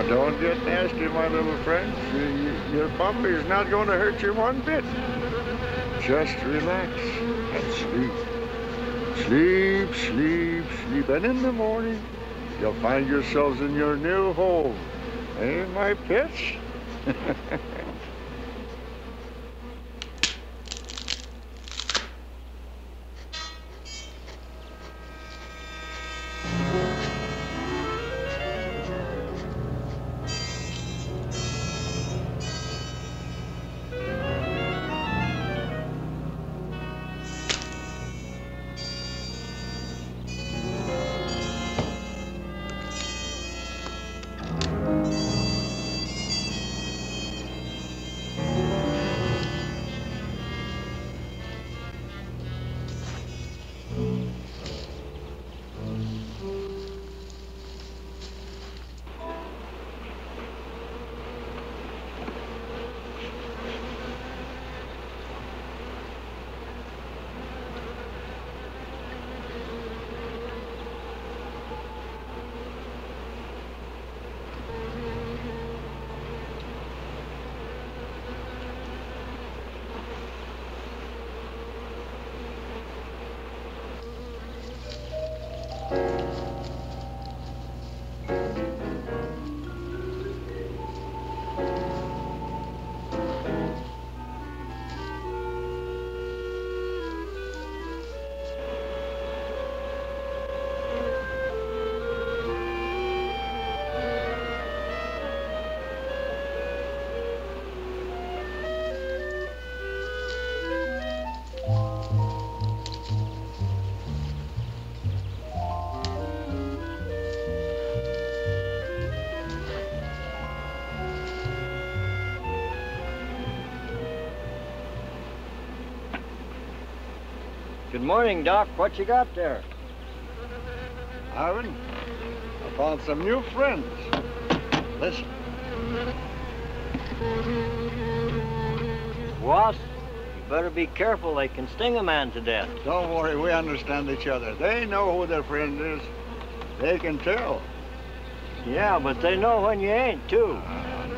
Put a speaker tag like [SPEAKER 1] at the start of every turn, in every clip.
[SPEAKER 1] don't get nasty, my little friend. Your puppy is not going to hurt you one bit. Just relax and sleep. Sleep, sleep, sleep. And in the morning, you'll find yourselves in your new home. Eh, my pets?
[SPEAKER 2] Good morning, Doc. What you got there?
[SPEAKER 1] Ivan, I found some new friends. Listen.
[SPEAKER 2] Wasp, you better be careful. They can sting a man to death.
[SPEAKER 1] Don't worry, we understand each other. They know who their friend is. They can tell.
[SPEAKER 2] Yeah, but they know when you ain't, too.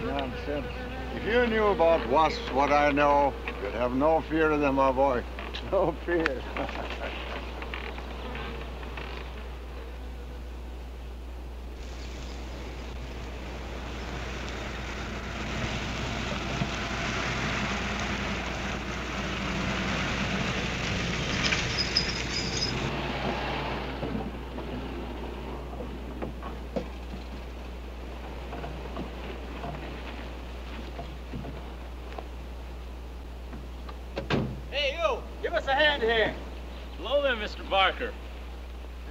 [SPEAKER 1] Nonsense. If you knew about wasps what I know, you'd have no fear of them, my boy.
[SPEAKER 2] No fear.
[SPEAKER 3] Barker.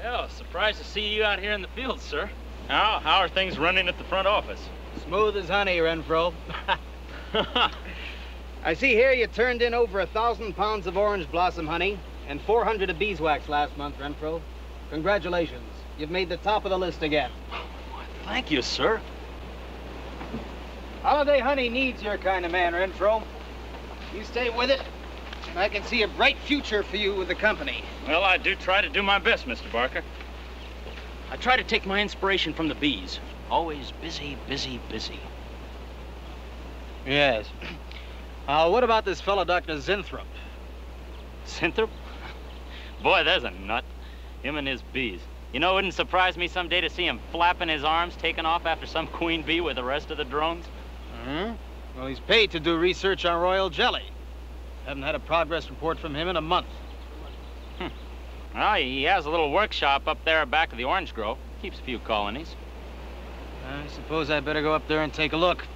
[SPEAKER 3] Yeah, surprised to see you out here in the field, sir. How are things running at the front office?
[SPEAKER 4] Smooth as honey, Renfro. I see here you turned in over 1,000 pounds of orange blossom honey and 400 of beeswax last month, Renfro. Congratulations. You've made the top of the list again.
[SPEAKER 3] Thank you, sir.
[SPEAKER 4] Holiday honey needs your kind of man, Renfro. You stay with it, and I can see a bright future for you with the company.
[SPEAKER 3] Well, I do try to do my best, Mr. Barker. I try to take my inspiration from the bees. Always busy, busy, busy.
[SPEAKER 4] Yes. What about this fellow, Dr. Zinthrop?
[SPEAKER 3] Zinthrop? Boy, there's a nut. Him and his bees. You know, it wouldn't surprise me someday to see him flapping his arms, taking off after some queen bee with the rest of the drones.
[SPEAKER 4] Well, he's paid to do research on royal jelly. Haven't had a progress report from him in a month.
[SPEAKER 3] Well, he has a little workshop up there back of the orange grove. Keeps a few colonies.
[SPEAKER 4] I suppose I better go up there and take a look.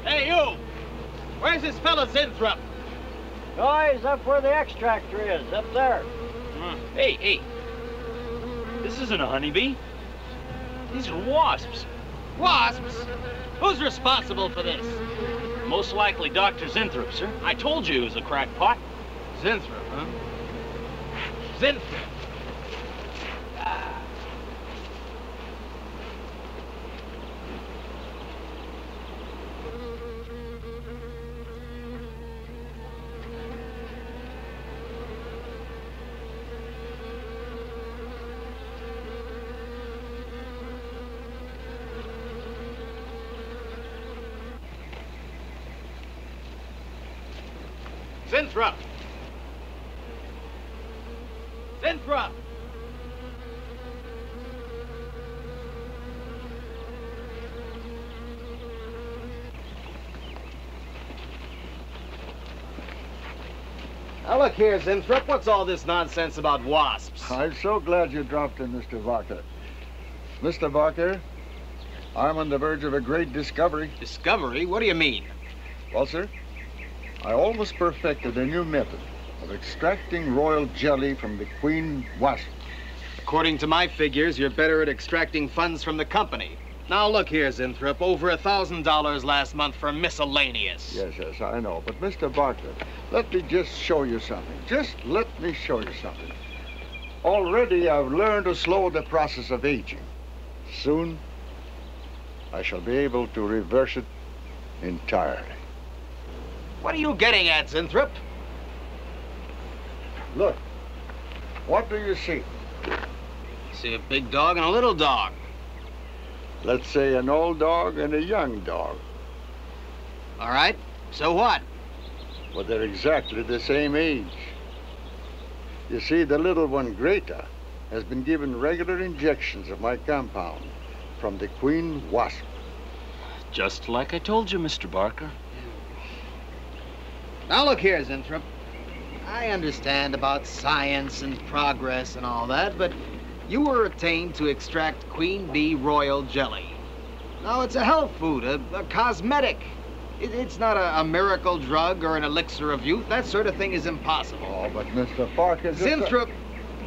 [SPEAKER 4] Hey, you! Where's this fella Zinthrop?
[SPEAKER 2] Oh, he's up where the extractor is, up there.
[SPEAKER 3] Hey. This isn't a honeybee. These are wasps.
[SPEAKER 4] Wasps? Who's responsible for this?
[SPEAKER 3] Most likely Dr. Zinthrop, sir. I told you he was a crackpot.
[SPEAKER 4] Zinthrop, huh? Zinthrop. Zinthrop! Zinthrop! Now look here, Zinthrop, what's all this nonsense about wasps?
[SPEAKER 1] I'm so glad you dropped in, Mr. Barker. Mr. Barker, I'm on the verge of a great discovery.
[SPEAKER 4] Discovery? What do you mean?
[SPEAKER 1] Well, sir, I almost perfected a new method of extracting royal jelly from the queen wasp.
[SPEAKER 4] According to my figures, you're better at extracting funds from the company. Now look here, Zinthrop, over $1,000 last month for miscellaneous.
[SPEAKER 1] Yes, I know. But, Mr. Barker, let me just show you something. Just let me show you something. Already I've learned to slow the process of aging. Soon, I shall be able to reverse it entirely.
[SPEAKER 4] What are you getting at, Zinthrop?
[SPEAKER 1] Look, what do you see?
[SPEAKER 4] I see a big dog and a little dog.
[SPEAKER 1] Let's say an old dog and a young dog.
[SPEAKER 4] All right, so what?
[SPEAKER 1] Well, they're exactly the same age. You see, the little one, Greta, has been given regular injections of my compound from the queen wasp.
[SPEAKER 3] Just like I told you, Mr. Barker.
[SPEAKER 4] Now look here, Zinthrop. I understand about science and progress and all that, but you were attained to extract queen bee royal jelly. Now, it's a health food, a cosmetic. It's not a miracle drug or an elixir of youth. That sort of thing is impossible.
[SPEAKER 1] Oh, but Mr. Parker...
[SPEAKER 4] Zinthrop,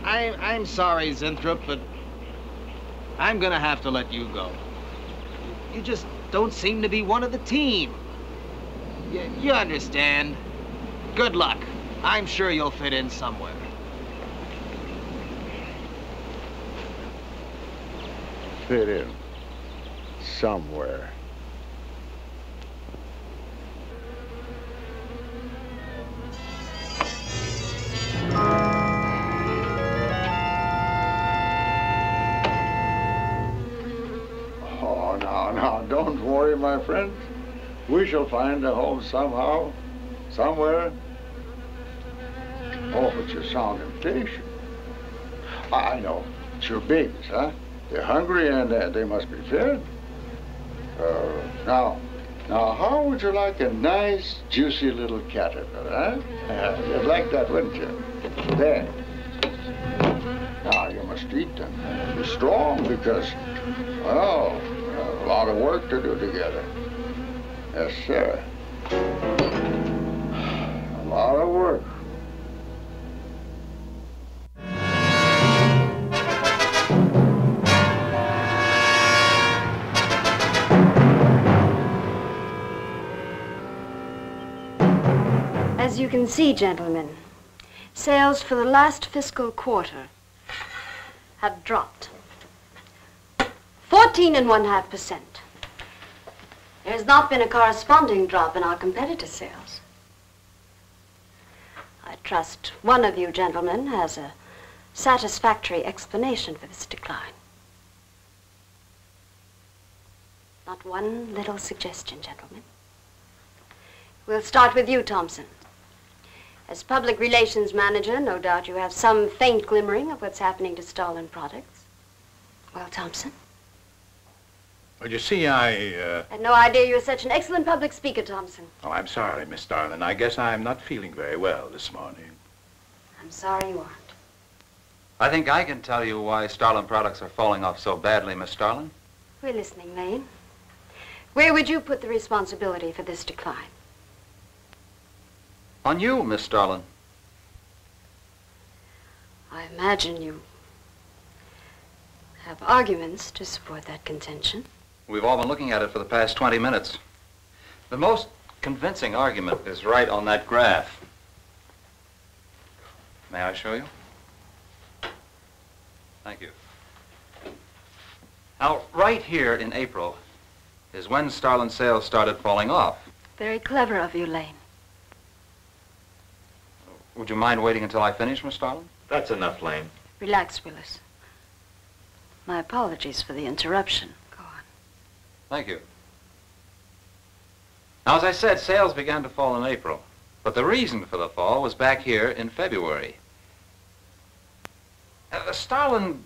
[SPEAKER 4] I'm sorry, Zinthrop, but I'm gonna have to let you go. You just don't seem to be one of the team. You understand. Good luck. I'm sure you'll fit in somewhere.
[SPEAKER 1] Fit in somewhere. Oh, now, don't worry, my friends. We shall find a home somehow, somewhere. Oh, but you sound impatient. I know. It's your babies, huh? They're hungry and they must be fed. Now, how would you like a nice, juicy little caterpillar, huh? You'd like that, wouldn't you? There. Now, you must eat them. Be strong because, well, a lot of work to do together. Yes, sir. A lot of work.
[SPEAKER 5] As you can see, gentlemen, sales for the last fiscal quarter have dropped 14.5%. There has not been a corresponding drop in our competitor sales. I trust one of you gentlemen has a satisfactory explanation for this decline. Not one little suggestion, gentlemen. We'll start with you, Thompson. As public relations manager, no doubt you have some faint glimmering of what's happening to Starlin products. Well, Thompson?
[SPEAKER 6] Well, you see, I
[SPEAKER 5] had no idea you were such an excellent public speaker, Thompson.
[SPEAKER 6] Oh, I'm sorry, Miss Starlin. I guess I'm not feeling very well this morning.
[SPEAKER 5] I'm sorry you aren't.
[SPEAKER 7] I think I can tell you why Starlin products are falling off so badly, Miss Starlin.
[SPEAKER 5] We're listening, Lane. Where would you put the responsibility for this decline?
[SPEAKER 7] On you, Miss Starlin.
[SPEAKER 5] I imagine you have arguments to support that contention.
[SPEAKER 7] We've all been looking at it for the past 20 minutes. The most convincing argument is right on that graph. May I show you? Thank you. Now, right here in April is when Starlin sales started falling off.
[SPEAKER 5] Very clever of you, Lane.
[SPEAKER 7] Would you mind waiting until I finish, Miss Starlin?
[SPEAKER 6] That's enough, Lane.
[SPEAKER 5] Relax, Willis. My apologies for the interruption. Go on.
[SPEAKER 7] Thank you. Now, as I said, sales began to fall in April. But the reason for the fall was back here in February. Starlin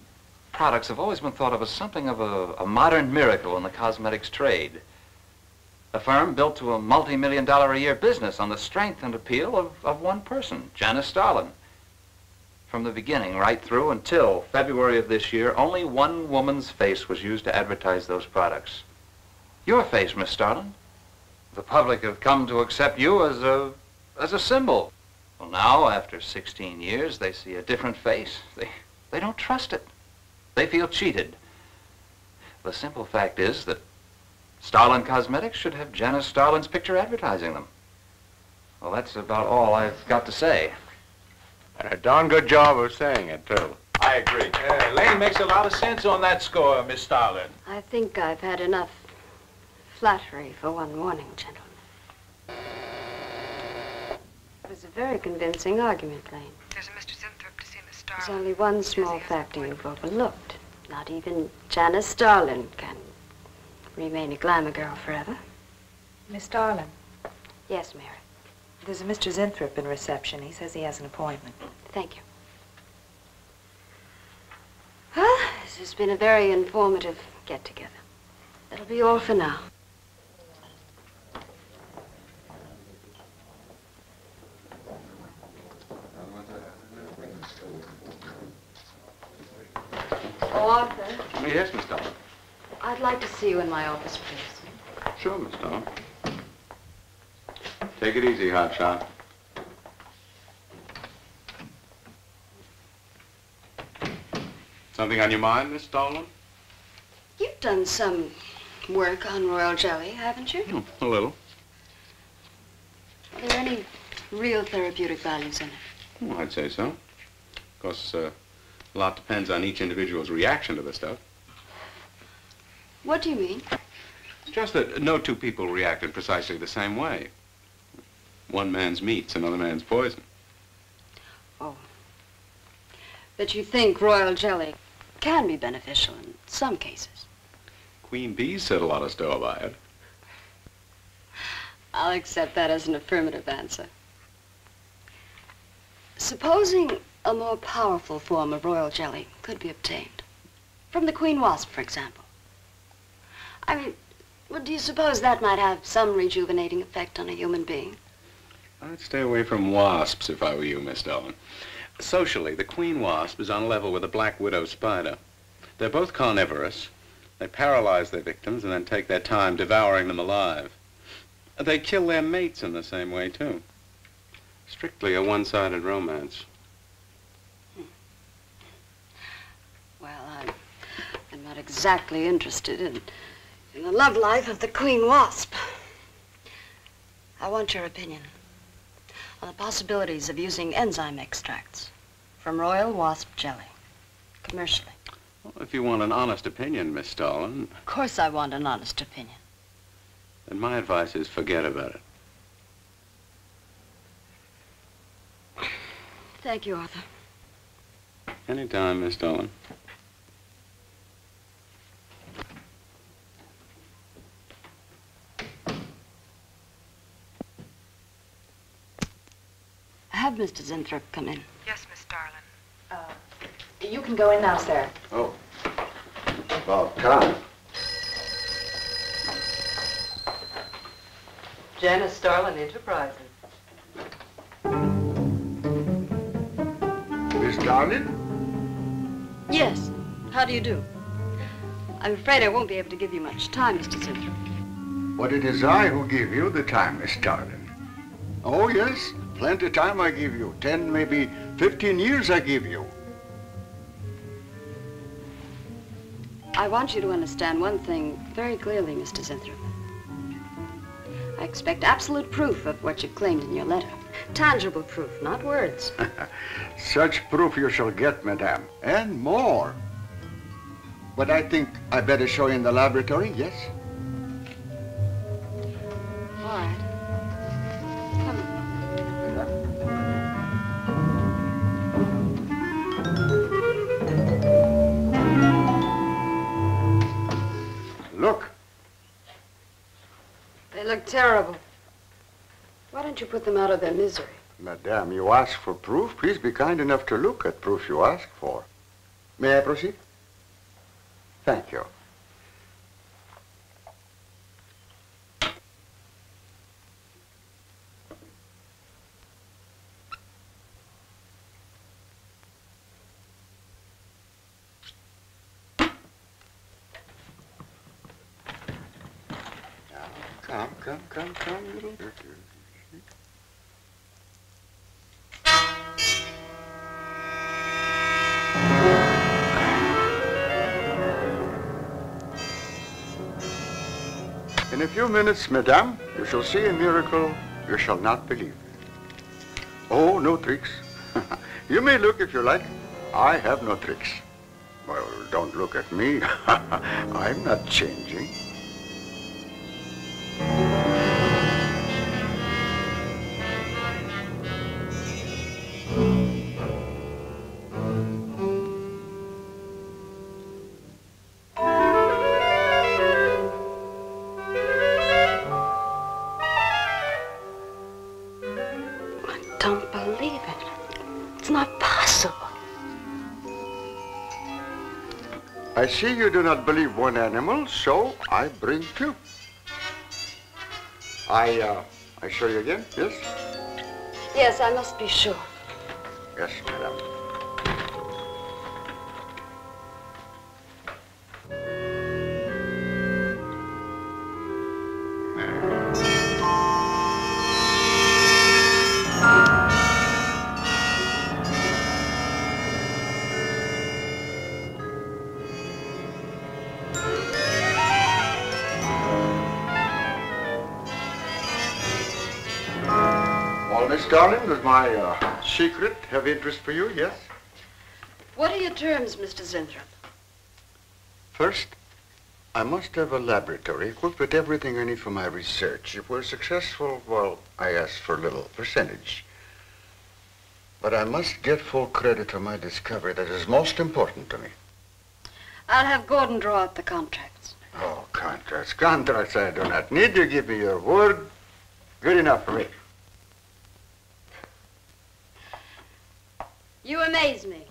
[SPEAKER 7] products have always been thought of as something of a modern miracle in the cosmetics trade. A firm built to a multi-million-dollar-a-year business on the strength and appeal of one person, Janice Starlin. From the beginning, right through until February of this year, only one woman's face was used to advertise those products. Your face, Miss Starlin. The public have come to accept you as a symbol. Well, now, after 16 years, they see a different face. They don't trust it. They feel cheated. The simple fact is that Starlin Cosmetics should have Janice Starlin's picture advertising them. Well, that's about all I've got to say.
[SPEAKER 6] And a darn good job of saying it, too.
[SPEAKER 8] I agree. Lane makes a lot of sense on that score, Miss Starlin.
[SPEAKER 5] I think I've had enough flattery for one morning, gentlemen. It was a very convincing argument, Lane.
[SPEAKER 9] There's a Mr. Zertuche to see Miss Starlin.
[SPEAKER 5] There's only one small factor you've overlooked. Not even Janice Starlin can remain a glamour girl forever.
[SPEAKER 9] Miss Starlin,
[SPEAKER 5] Yes, Mary.
[SPEAKER 9] there's a Mr. Zertuche in reception. He says he has an appointment.
[SPEAKER 5] Thank you. Well, this has been a very informative get-together. That'll be all for now. Oh, Arthur,
[SPEAKER 6] Yes, Miss Starlin.
[SPEAKER 5] I'd like to see you in my office, please.
[SPEAKER 6] Sure, Miss Starlin. Take it easy, hotshot. Something on your mind, Miss Starlin?
[SPEAKER 5] You've done some work on royal jelly, haven't you?
[SPEAKER 6] A little.
[SPEAKER 5] Are there any real therapeutic values in it?
[SPEAKER 6] Well, I'd say so. Of course, a lot depends on each individual's reaction to the stuff.
[SPEAKER 5] What do you mean?
[SPEAKER 6] It's just that no two people react in precisely the same way. One man's meat's another man's poison.
[SPEAKER 5] Oh. But you think royal jelly can be beneficial in some cases?
[SPEAKER 6] Queen bees set a lot of store by it.
[SPEAKER 5] I'll accept that as an affirmative answer. Supposing a more powerful form of royal jelly could be obtained. From the queen wasp, for example. I mean, well, do you suppose that might have some rejuvenating effect on a human being?
[SPEAKER 6] I'd stay away from wasps if I were you, Miss Starlin. Socially, the queen wasp is on a level with the black widow spider. They're both carnivorous. They paralyze their victims and then take their time devouring them alive. They kill their mates in the same way, too. Strictly a one-sided romance.
[SPEAKER 5] Well, I'm not exactly interested in the love life of the queen wasp. I want your opinion on the possibilities of using enzyme extracts from royal wasp jelly, commercially.
[SPEAKER 6] Well, if you want an honest opinion, Miss Starlin,
[SPEAKER 5] Of course I want an honest opinion.
[SPEAKER 6] then my advice is forget about it.
[SPEAKER 5] Thank you, Arthur.
[SPEAKER 6] Anytime, Miss Starlin.
[SPEAKER 5] Have Mr. Zertuche come in.
[SPEAKER 9] Yes, Miss Starlin.
[SPEAKER 10] You can go in now, sir.
[SPEAKER 1] Oh. About time.
[SPEAKER 10] Janice Starlin Enterprises.
[SPEAKER 1] Miss Starlin?
[SPEAKER 5] Yes. How do you do? I'm afraid I won't be able to give you much time, Mr. Zertuche.
[SPEAKER 1] But it is I who give you the time, Miss Starlin. Oh, yes. Plenty of time I give you. 10, maybe 15 years I give you.
[SPEAKER 5] I want you to understand one thing very clearly, Mr. Zertuche. I expect absolute proof of what you claimed in your letter. Tangible proof, not words.
[SPEAKER 1] Such proof you shall get, madame, and more. But I think I better show you in the laboratory, yes?
[SPEAKER 5] All right. Come on.
[SPEAKER 1] Look.
[SPEAKER 5] They look terrible. Why don't you put them out of their misery?
[SPEAKER 1] Madame, you ask for proof. Please be kind enough to look at proof you ask for. May I proceed? Thank you. Come, little. In a few minutes, madame, you shall see a miracle you shall not believe. Oh, no tricks. You may look if you like. I have no tricks. Well, don't look at me. I'm not changing. I see you do not believe one animal, so I bring two. I show you again, yes?
[SPEAKER 5] Yes, I must be sure.
[SPEAKER 1] Yes, madam. Miss Darling, does my secret have interest for you, yes?
[SPEAKER 5] What are your terms, Mr. Zenthrop?
[SPEAKER 1] First, I must have a laboratory equipped with everything I need for my research. If we're successful, well, I ask for a little percentage. But I must get full credit for my discovery. That is most important to me.
[SPEAKER 5] I'll have Gordon draw up the contracts.
[SPEAKER 1] Oh, contracts. Contracts I do not need. You give me your word. Good enough for me.
[SPEAKER 5] You amaze me.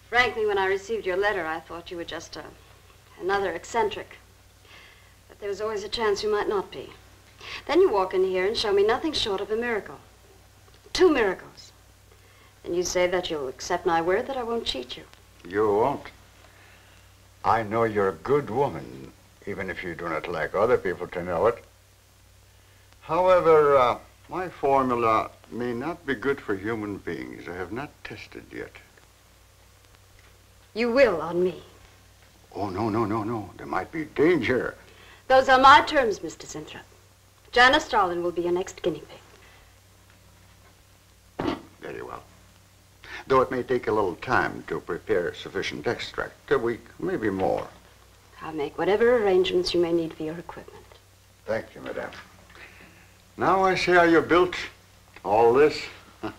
[SPEAKER 5] Frankly, when I received your letter, I thought you were just another eccentric. But there was always a chance you might not be. Then you walk in here and show me nothing short of a miracle. 2 miracles. And you say that you'll accept my word that I won't cheat you.
[SPEAKER 1] You won't. I know you're a good woman, even if you do not like other people to know it. However, my formula may not be good for human beings. I have not tested yet.
[SPEAKER 5] You will on me.
[SPEAKER 1] Oh, no. There might be danger.
[SPEAKER 5] Those are my terms, Mr. Zenthrop. Janice Starlin will be your next guinea pig.
[SPEAKER 1] Very well. Though it may take a little time to prepare sufficient extract. A week, maybe more.
[SPEAKER 5] I'll make whatever arrangements you may need for your equipment.
[SPEAKER 1] Thank you, madame. Now I see how you built all this.
[SPEAKER 5] I'm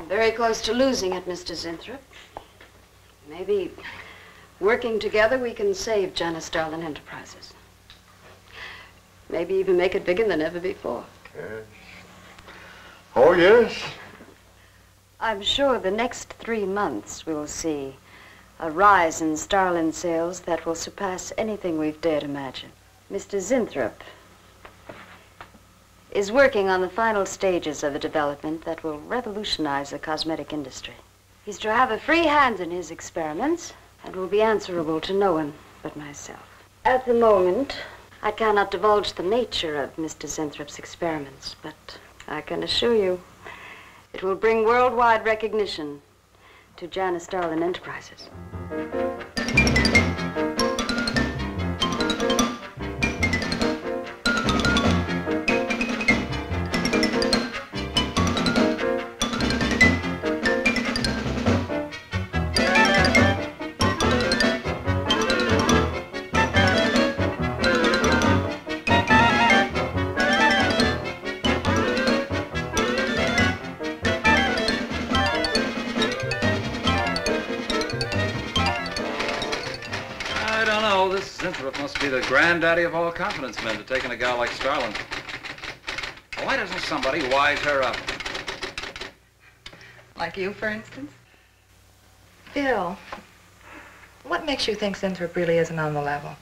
[SPEAKER 5] very close to losing it, Mr. Zenthrop. Maybe working together we can save Janice Starlin Enterprises. Maybe even make it bigger than ever before.
[SPEAKER 1] Yes. Oh, yes.
[SPEAKER 5] I'm sure the next 3 months we'll see a rise in Starlin sales that will surpass anything we've dared imagine. Mr. Zenthrop is working on the final stages of a development that will revolutionize the cosmetic industry. He's to have a free hand in his experiments and will be answerable to no one but myself. At the moment, I cannot divulge the nature of Mr. Zenthrop's experiments, but I can assure you it will bring worldwide recognition to Janice Starlin Enterprises.
[SPEAKER 7] Must be the granddaddy of all confidence men to take in a gal like Starlin. Why doesn't somebody wise her up?
[SPEAKER 10] Like you, for instance?
[SPEAKER 9] Bill, what makes you think Zinthrop really isn't on the level?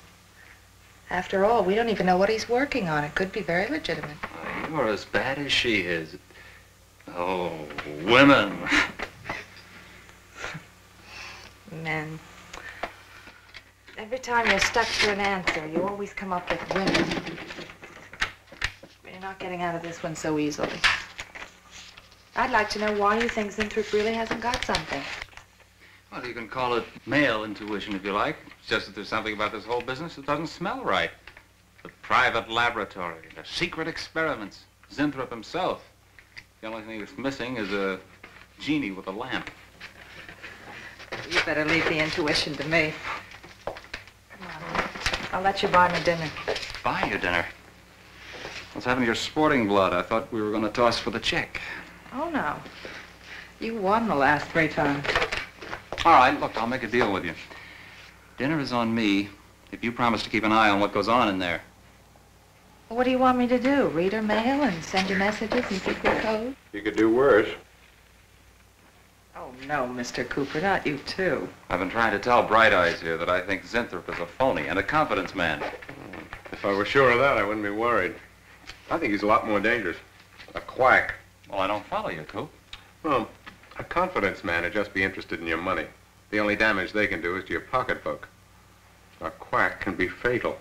[SPEAKER 9] After all, we don't even know what he's working on. It could be very legitimate.
[SPEAKER 7] You're as bad as she is. Oh, women.
[SPEAKER 9] Men. Every time you're stuck to an answer, you always come up with women. You're not getting out of this one so easily. I'd like to know why you think Zinthrop really hasn't got something.
[SPEAKER 7] Well, you can call it male intuition if you like. It's just that there's something about this whole business that doesn't smell right. The private laboratory, the secret experiments, Zinthrop himself. The only thing that's missing is a genie with a lamp.
[SPEAKER 9] You better leave the intuition to me. Come on. I'll let you buy me dinner.
[SPEAKER 7] Buy you dinner? What's happened to your sporting blood? I thought we were going to toss for the check.
[SPEAKER 9] Oh, no. You won the last 3 times.
[SPEAKER 7] All right, look, I'll make a deal with you. Dinner is on me if you promise to keep an eye on what goes on in there.
[SPEAKER 9] What do you want me to do? Read her mail and send you messages in secret code?
[SPEAKER 6] You could do worse.
[SPEAKER 9] Oh, no, Mr. Cooper, not you, too.
[SPEAKER 7] I've been trying to tell Bright Eyes here that I think Zinthrop is a phony and a confidence man.
[SPEAKER 6] If I were sure of that, I wouldn't be worried. I think he's a lot more dangerous. A quack.
[SPEAKER 7] Well, I don't follow you, Coop.
[SPEAKER 6] Well, a confidence man would just be interested in your money. The only damage they can do is to your pocketbook. A quack can be fatal.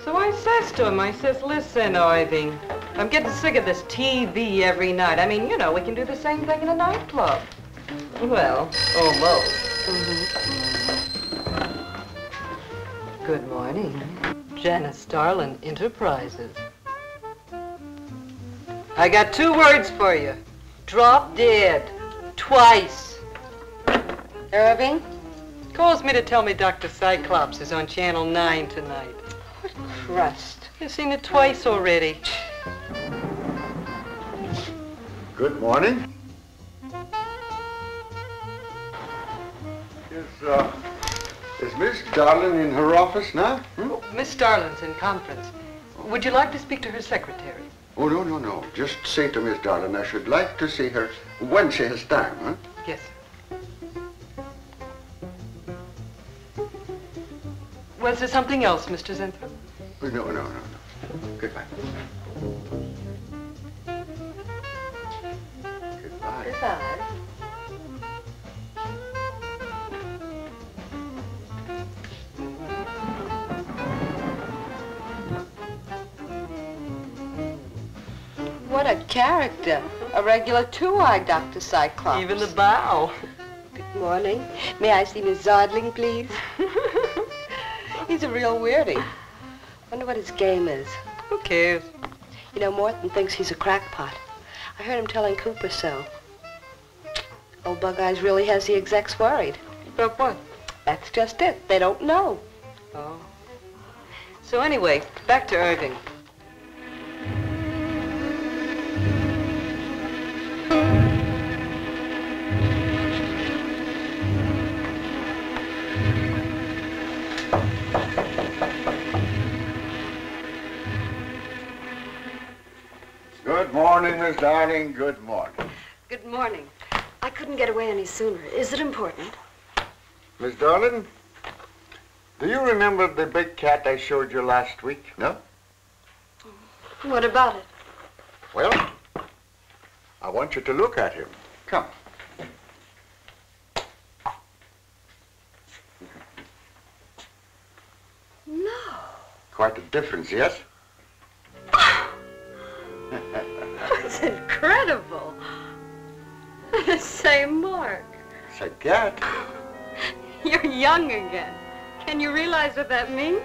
[SPEAKER 10] So I says to him, I says, listen, Irving, I'm getting sick of this TV every night. I mean, you know, we can do the same thing in a nightclub. Well, almost. Good morning. Janice Starlin Enterprises. I got 2 words for you. Drop dead. Twice.
[SPEAKER 5] Irving?
[SPEAKER 10] Calls me to tell me Dr. Cyclops is on Channel 9 tonight.
[SPEAKER 5] What crust?
[SPEAKER 10] You've seen it twice already.
[SPEAKER 1] Good morning. Is Miss Darlin in her office now?
[SPEAKER 10] Oh, Miss Starlin's in conference. Would you like to speak to her secretary?
[SPEAKER 1] Oh, no. Just say to Miss Darlin I should like to see her when she has time, huh?
[SPEAKER 10] Yes. Was there something else, Mr. Zinthrop?
[SPEAKER 1] No. Goodbye. Goodbye.
[SPEAKER 10] Goodbye.
[SPEAKER 5] What a character. A regular 2-eyed Dr. Cyclops.
[SPEAKER 10] Even the bow.
[SPEAKER 5] Good morning. May I see Miss Zodling, please? He's a real weirdie. Wonder what his game is.
[SPEAKER 10] Who cares?
[SPEAKER 5] You know, Morton thinks he's a crackpot. I heard him telling Cooper so. Old Bug Eyes really has the execs worried.
[SPEAKER 10] About what?
[SPEAKER 5] That's just it. They don't know.
[SPEAKER 10] Oh. So anyway, back to Irving.
[SPEAKER 1] Good morning, Miss Darling. Good morning.
[SPEAKER 5] Good morning. I couldn't get away any sooner. Is it important?
[SPEAKER 1] Miss Darlin, do you remember the big cat I showed you last week? No?
[SPEAKER 5] What about it?
[SPEAKER 1] Well, I want you to look at him. Come.
[SPEAKER 5] No.
[SPEAKER 1] Quite a difference, yes?
[SPEAKER 5] That's incredible. The same mark.
[SPEAKER 1] It's a cat.
[SPEAKER 5] You're young again. Can you realize what that means?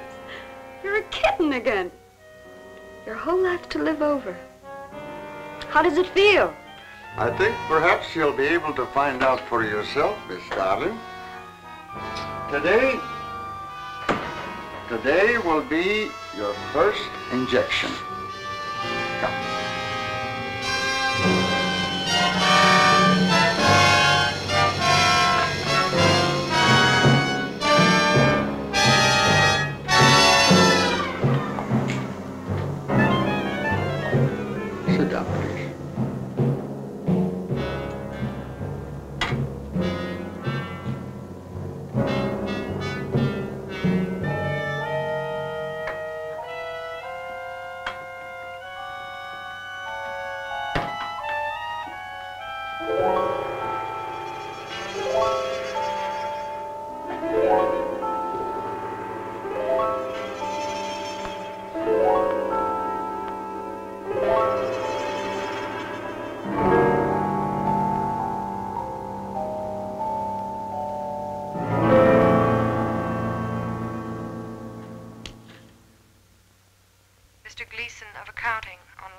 [SPEAKER 5] You're a kitten again. Your whole life to live over. How does it feel?
[SPEAKER 1] I think perhaps you'll be able to find out for yourself, Miss Darling. Today will be your first injection. Come.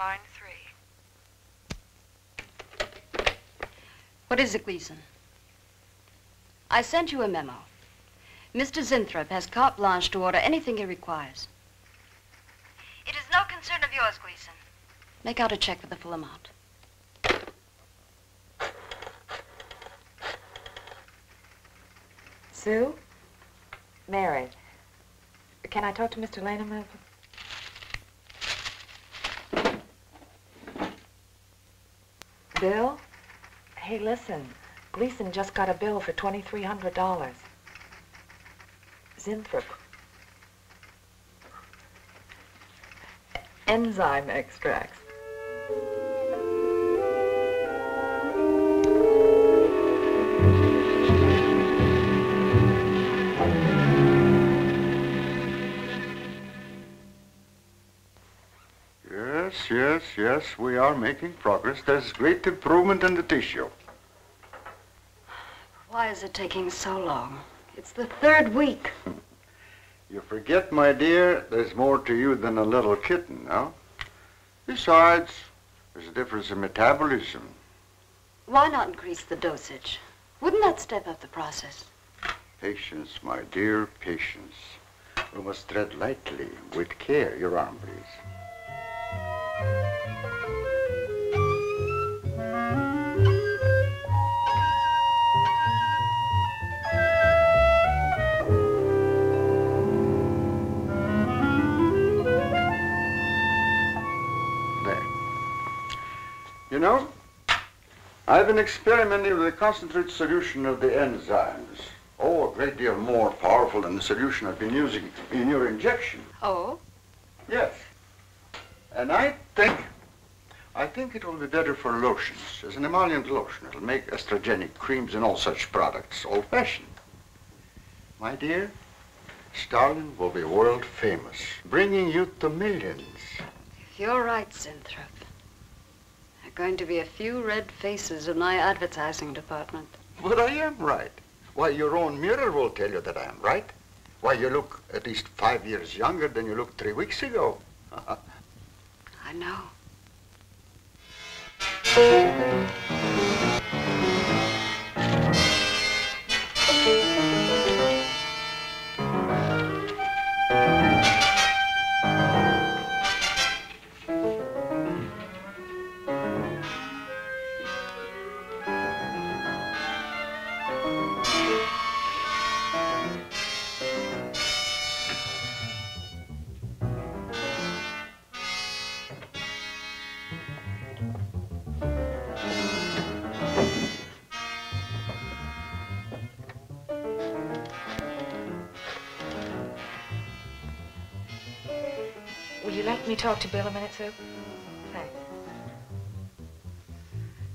[SPEAKER 9] line 3.
[SPEAKER 5] What is it, Gleason? I sent you a memo. Mr. Zinthrop has carte blanche to order anything he requires. It is no concern of yours, Gleason. Make out a check for the full amount.
[SPEAKER 9] Sue? Mary, can I talk to Mr. Lane a minute? Bill? Hey, listen. Gleason just got a bill for $2,300. Zinthrop. Enzyme extracts.
[SPEAKER 1] Yes, we are making progress. There's great improvement in the tissue.
[SPEAKER 5] Why is it taking so long? It's the 3rd week.
[SPEAKER 1] You forget, my dear, there's more to you than a little kitten, no? Besides, there's a difference in metabolism.
[SPEAKER 5] Why not increase the dosage? Wouldn't that step up the process?
[SPEAKER 1] Patience, my dear, patience. We must tread lightly, with care. Your arm, please. You know, I've been experimenting with a concentrated solution of the enzymes. Oh, a great deal more powerful than the solution I've been using in your injection.
[SPEAKER 5] Oh?
[SPEAKER 1] Yes. And I think it will be better for lotions, as an emollient lotion. It'll make estrogenic creams and all such products old-fashioned. My dear, Stalin will be world famous, bringing youth to millions.
[SPEAKER 5] If you're right, Zinthrop, there are going to be a few red faces in my advertising department.
[SPEAKER 1] But I am right. Why, your own mirror will tell you that I am right. Why, you look at least 5 years younger than you looked 3 weeks ago.
[SPEAKER 5] I know.
[SPEAKER 9] Will you let me talk to Bill a minute, Sue? Thanks.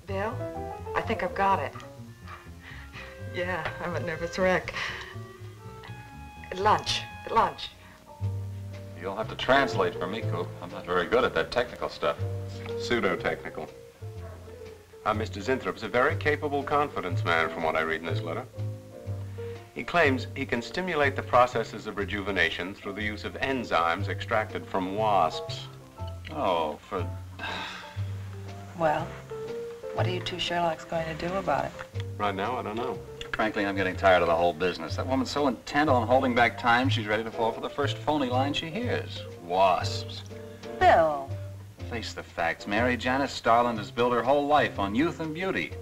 [SPEAKER 9] Bill, I think I've got it. Yeah, I'm a nervous wreck. At lunch.
[SPEAKER 7] You'll have to translate for me, Coop. I'm not very good at that technical stuff.
[SPEAKER 6] Pseudo-technical. Mr. Zinthrop's a very capable confidence man from what I read in his letter. He claims he can stimulate the processes of rejuvenation through the use of enzymes extracted from wasps.
[SPEAKER 7] Oh, for...
[SPEAKER 9] Well, what are you two Sherlocks going to do about it?
[SPEAKER 6] Right now, I don't know.
[SPEAKER 7] Frankly, I'm getting tired of the whole business. That woman's so intent on holding back time, she's ready to fall for the first phony line she hears. Wasps.
[SPEAKER 9] Bill.
[SPEAKER 7] Face the facts, Mary. Janice Starland has built her whole life on youth and beauty.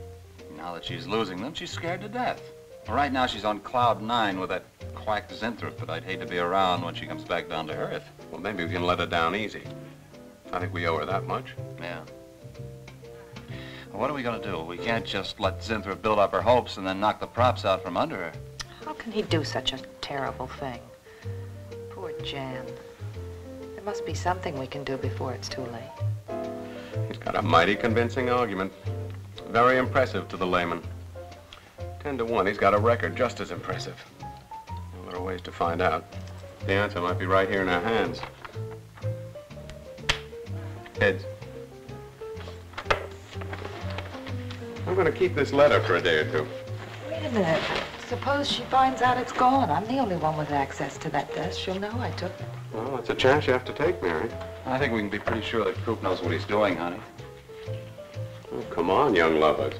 [SPEAKER 7] Now that she's losing them, she's scared to death. Well, right now, she's on cloud 9 with that quack Zinthrop, but I'd hate to be around when she comes back down to earth.
[SPEAKER 6] Well, maybe we can let her down easy. I think we owe her that much.
[SPEAKER 7] Yeah. Well, what are we going to do? We can't just let Zinthrop build up her hopes and then knock the props out from under her.
[SPEAKER 9] How can he do such a terrible thing? Poor Jan. There must be something we can do before it's too late.
[SPEAKER 6] He's got a mighty convincing argument. Very impressive to the layman. 10 to 1, he's got a record just as impressive. Well, there are ways to find out. The answer might be right here in our hands. Heads. I'm going to keep this letter for a day or two.
[SPEAKER 9] Wait a minute. Suppose she finds out it's gone. I'm the only one with access to that desk. She'll know I took it.
[SPEAKER 6] Well, that's a chance you have to take, Mary.
[SPEAKER 7] I think we can be pretty sure that Coop knows what he's doing, honey.
[SPEAKER 11] Oh, come on, young lovers.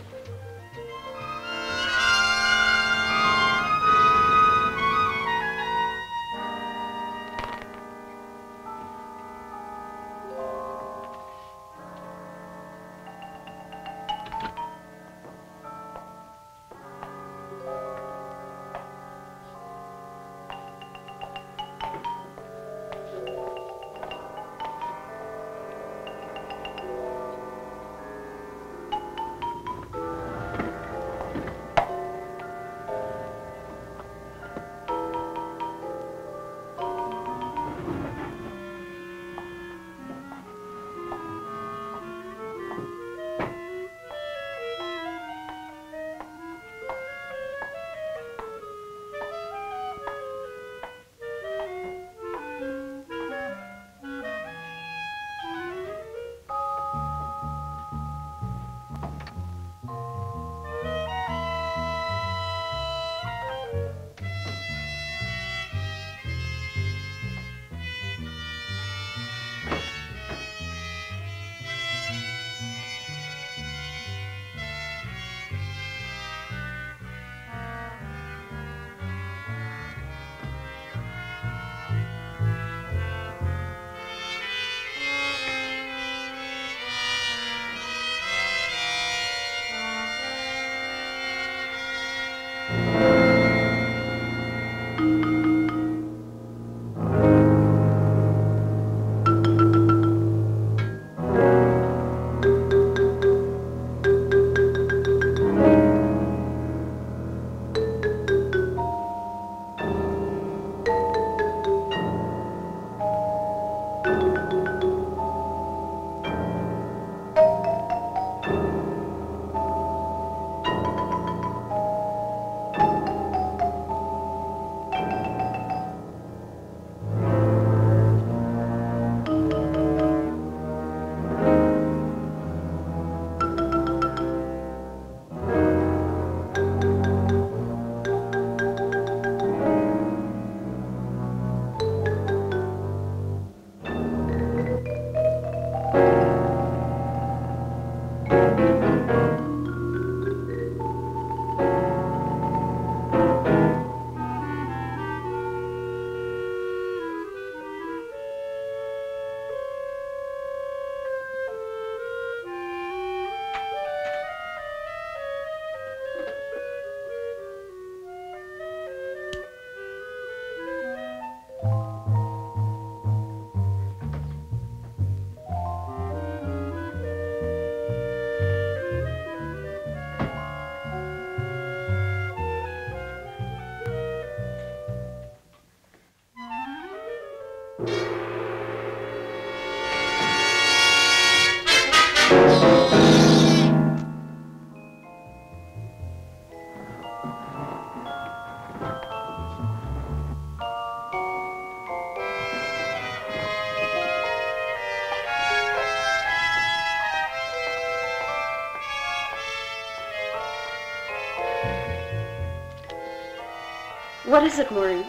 [SPEAKER 5] What is it, Maureen?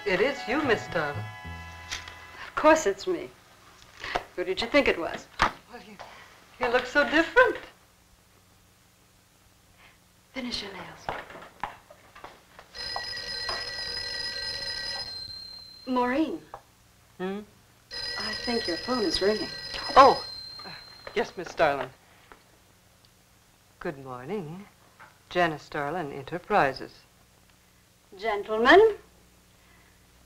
[SPEAKER 10] It is you, Miss Darling.
[SPEAKER 5] Of course it's me. Who did you think it was?
[SPEAKER 10] Well, you look so different.
[SPEAKER 5] Finish your nails. Maureen.
[SPEAKER 10] Hmm?
[SPEAKER 5] I think your phone is ringing.
[SPEAKER 10] Oh, yes, Miss Starlin. Good morning. Janice Starlin Enterprises.
[SPEAKER 5] Gentlemen,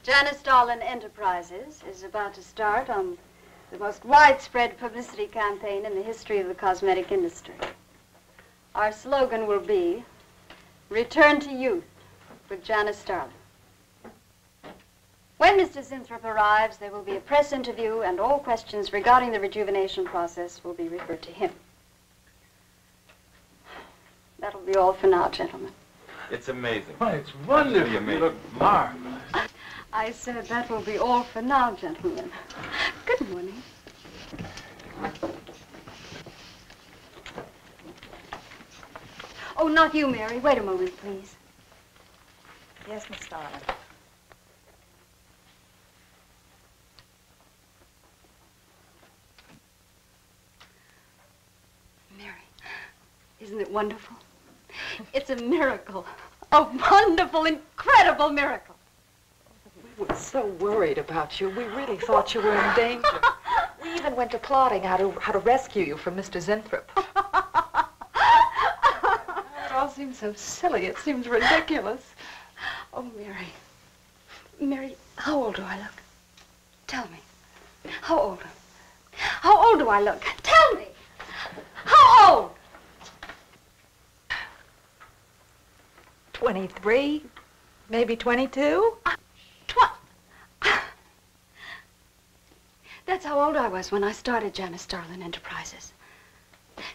[SPEAKER 5] Janice Starlin Enterprises is about to start on the most widespread publicity campaign in the history of the cosmetic industry. Our slogan will be, Return to Youth with Janice Starlin. When Mr. Zinthrop arrives, there will be a press interview, and all questions regarding the rejuvenation process will be referred to him. That'll be all for now, gentlemen.
[SPEAKER 8] It's amazing.
[SPEAKER 11] Why, it's wonderful.
[SPEAKER 8] You look marvelous.
[SPEAKER 5] I said that will be all for now, gentlemen. Good morning. Oh, not you, Mary. Wait a moment, please.
[SPEAKER 9] Yes, Miss Starlin.
[SPEAKER 5] Isn't it wonderful? It's a miracle. A wonderful, incredible miracle.
[SPEAKER 9] We were so worried about you. We really thought you were in danger. We even went to plotting how to rescue you from Mr. Zenthrop. It all seems so silly. It seems ridiculous.
[SPEAKER 5] Oh, Mary. Mary, how old do I look? Tell me. How old? How old do I look? Tell me. How old?
[SPEAKER 9] 23, maybe 22.
[SPEAKER 5] That's how old I was when I started Janice Starlin Enterprises.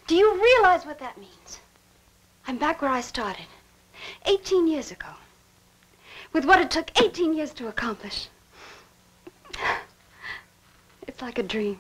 [SPEAKER 5] Do you realize what that means? I'm back where I started, 18 years ago, with what it took 18 years to accomplish. It's like a dream.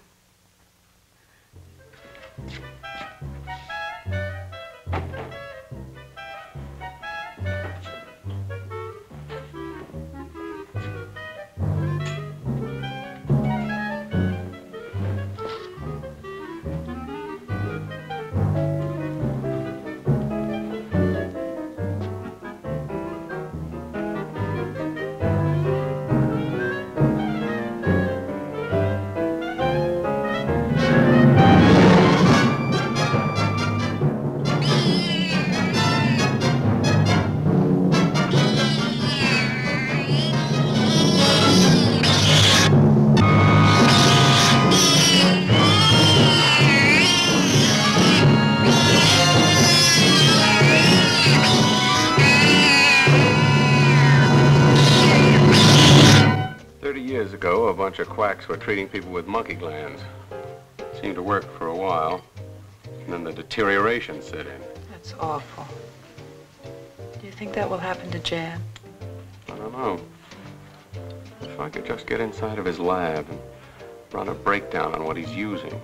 [SPEAKER 11] A bunch of quacks were treating people with monkey glands. Seemed to work for a while, and then the deterioration set in.
[SPEAKER 9] That's awful. Do you think that will happen to Jan?
[SPEAKER 11] I don't know. If I could just get inside of his lab and run a breakdown on what he's using.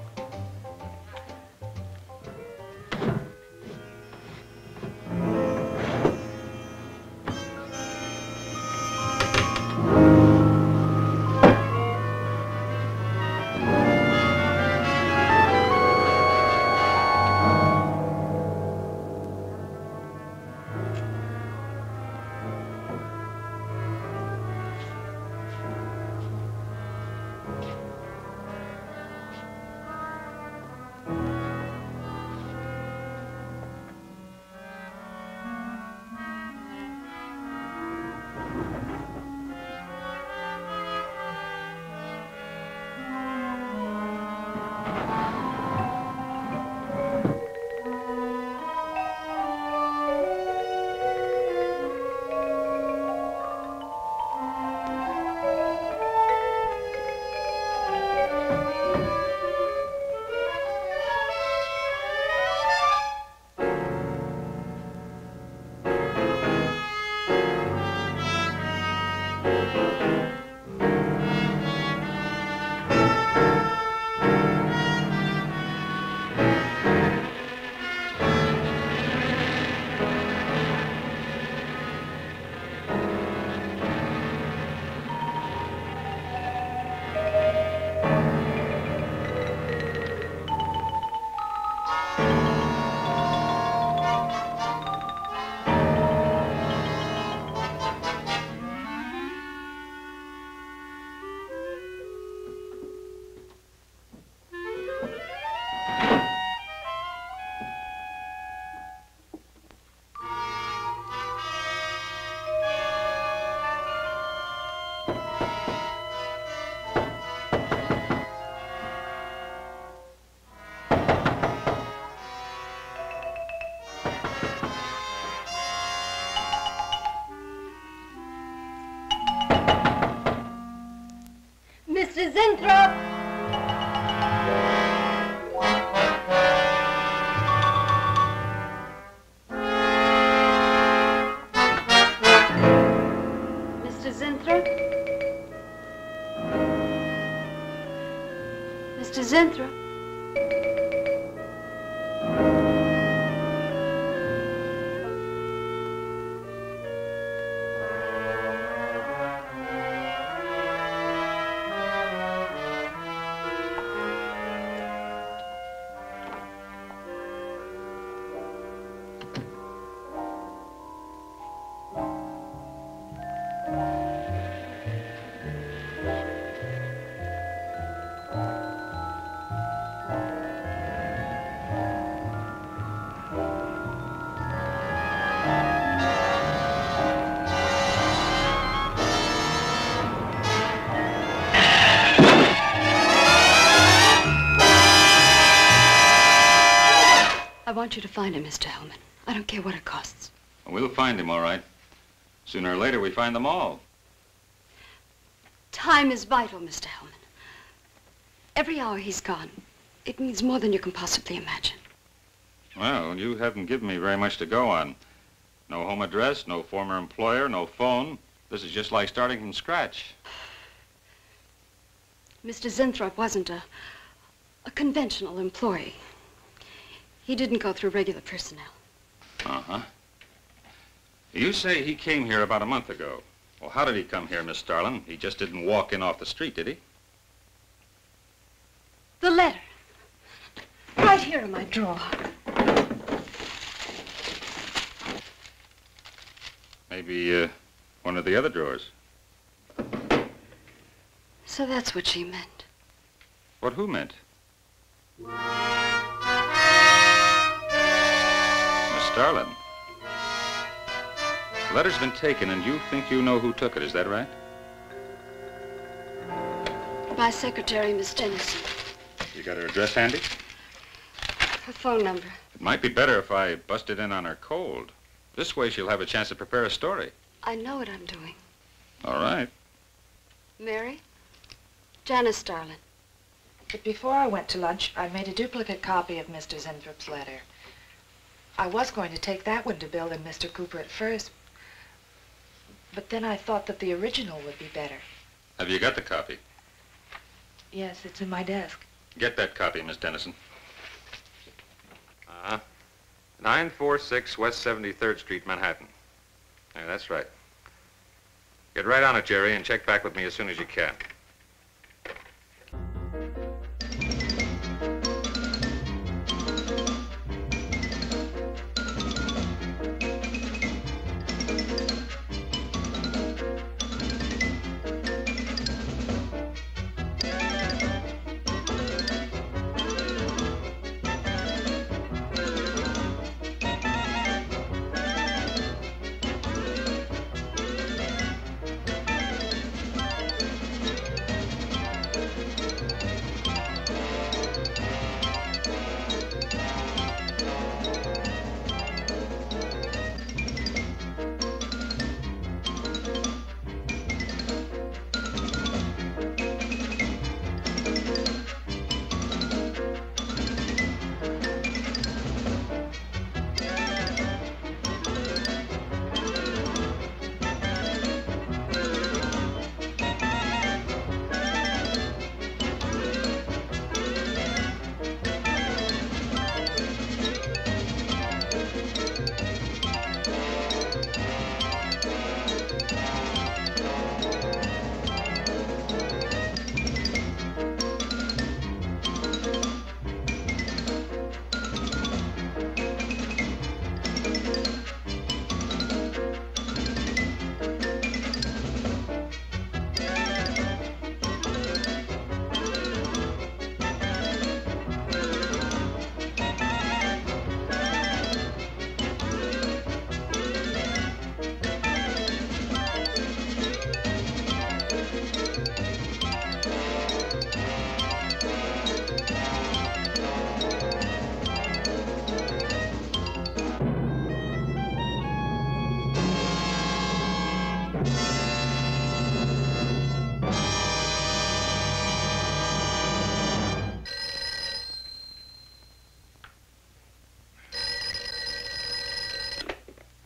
[SPEAKER 5] Mr. Zenthrop! Mr. Zenthrop? Mr. Zenthrop? want you to find him, Mr. Hellman. I don't care what it costs.
[SPEAKER 12] We'll find him, all right. Sooner or later, we find them all.
[SPEAKER 5] Time is vital, Mr. Hellman. Every hour he's gone, it means more than you can possibly imagine.
[SPEAKER 12] Well, you haven't given me very much to go on. No home address, no former employer, no phone. This is just like starting from scratch.
[SPEAKER 5] Mr. Zenthrop wasn't a conventional employee. He didn't go through regular personnel.
[SPEAKER 12] Uh-huh. You say he came here about a month ago. Well, how did he come here, Miss Starlin? He just didn't walk in off the street, did he?
[SPEAKER 5] The letter. Right here in my drawer.
[SPEAKER 12] Maybe, one of the other drawers.
[SPEAKER 5] So that's what she meant.
[SPEAKER 12] What who meant? Miss Starlin. The letter's been taken, and you think you know who took it, is that right?
[SPEAKER 5] My secretary, Miss Dennison.
[SPEAKER 12] You got her address handy?
[SPEAKER 5] Her phone number.
[SPEAKER 12] It might be better if I busted in on her cold. This way she'll have a chance to prepare a story.
[SPEAKER 5] I know what I'm doing.
[SPEAKER 12] All right.
[SPEAKER 5] Mary? Janice Starlin.
[SPEAKER 9] But before I went to lunch, I made a duplicate copy of Mr. Zenthrop's letter. I was going to take that one to Bill and Mr. Cooper at first, but then I thought that the original would be better.
[SPEAKER 12] Have you got the copy?
[SPEAKER 9] Yes, it's in my desk.
[SPEAKER 12] Get that copy, Miss Dennison.
[SPEAKER 7] 946 West 73rd Street, Manhattan. Yeah, that's right. Get right on it, Jerry, and check back with me as soon as you can.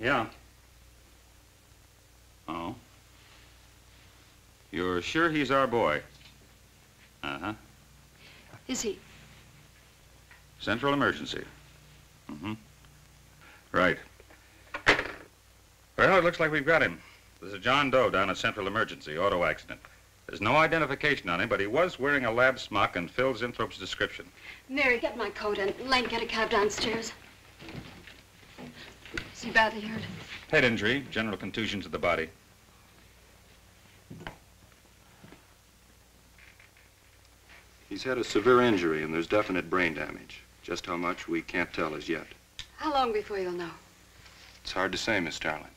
[SPEAKER 12] Yeah. Oh. You're sure he's our boy? Uh-huh.
[SPEAKER 5] Is he?
[SPEAKER 12] Central emergency. Mm-hmm. Right. Well, it looks like we've got him. There's a John Doe down at Central Emergency, auto accident. There's no identification on him, but he was wearing a lab smock and Phil Zenthrop's description.
[SPEAKER 5] Mary, get my coat and Lane, get a cab downstairs. Is he badly hurt?
[SPEAKER 12] Head injury, general contusion to the body.
[SPEAKER 11] He's had a severe injury and there's definite brain damage. Just how much, we can't tell as yet.
[SPEAKER 5] How long before you'll know?
[SPEAKER 11] It's hard to say, Miss Starlin.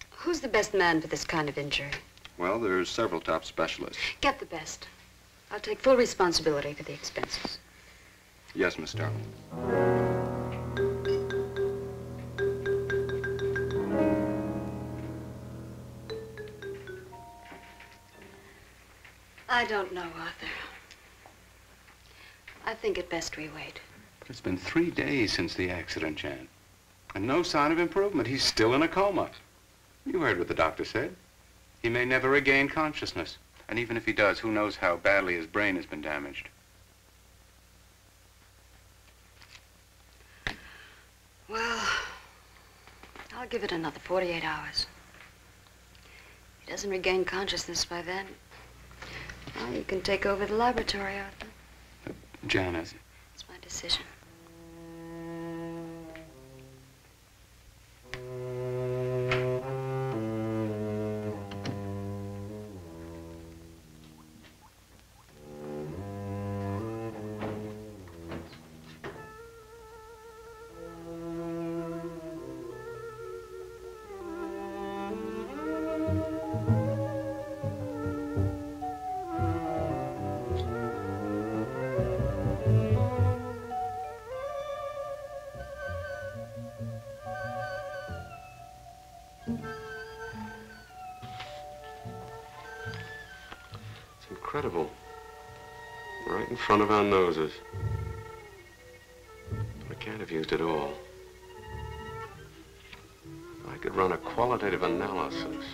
[SPEAKER 5] Who's the best man for this kind of injury?
[SPEAKER 11] Well, there's several top specialists.
[SPEAKER 5] Get the best. I'll take full responsibility for the expenses.
[SPEAKER 6] Yes, Miss Darling.
[SPEAKER 5] I don't know, Arthur. I think it best we wait.
[SPEAKER 6] It's been 3 days since the accident, Jan. And no sign of improvement. He's still in a coma. You heard what the doctor said. He may never regain consciousness. And even if he does, who knows how badly his brain has been damaged.
[SPEAKER 5] Well, I'll give it another 48 hours. If he doesn't regain consciousness by then, well, you can take over the laboratory, Arthur.
[SPEAKER 6] Jan, it's
[SPEAKER 5] my decision.
[SPEAKER 11] Incredible. Right in front of our noses. I can't have used it all. I could run a qualitative analysis.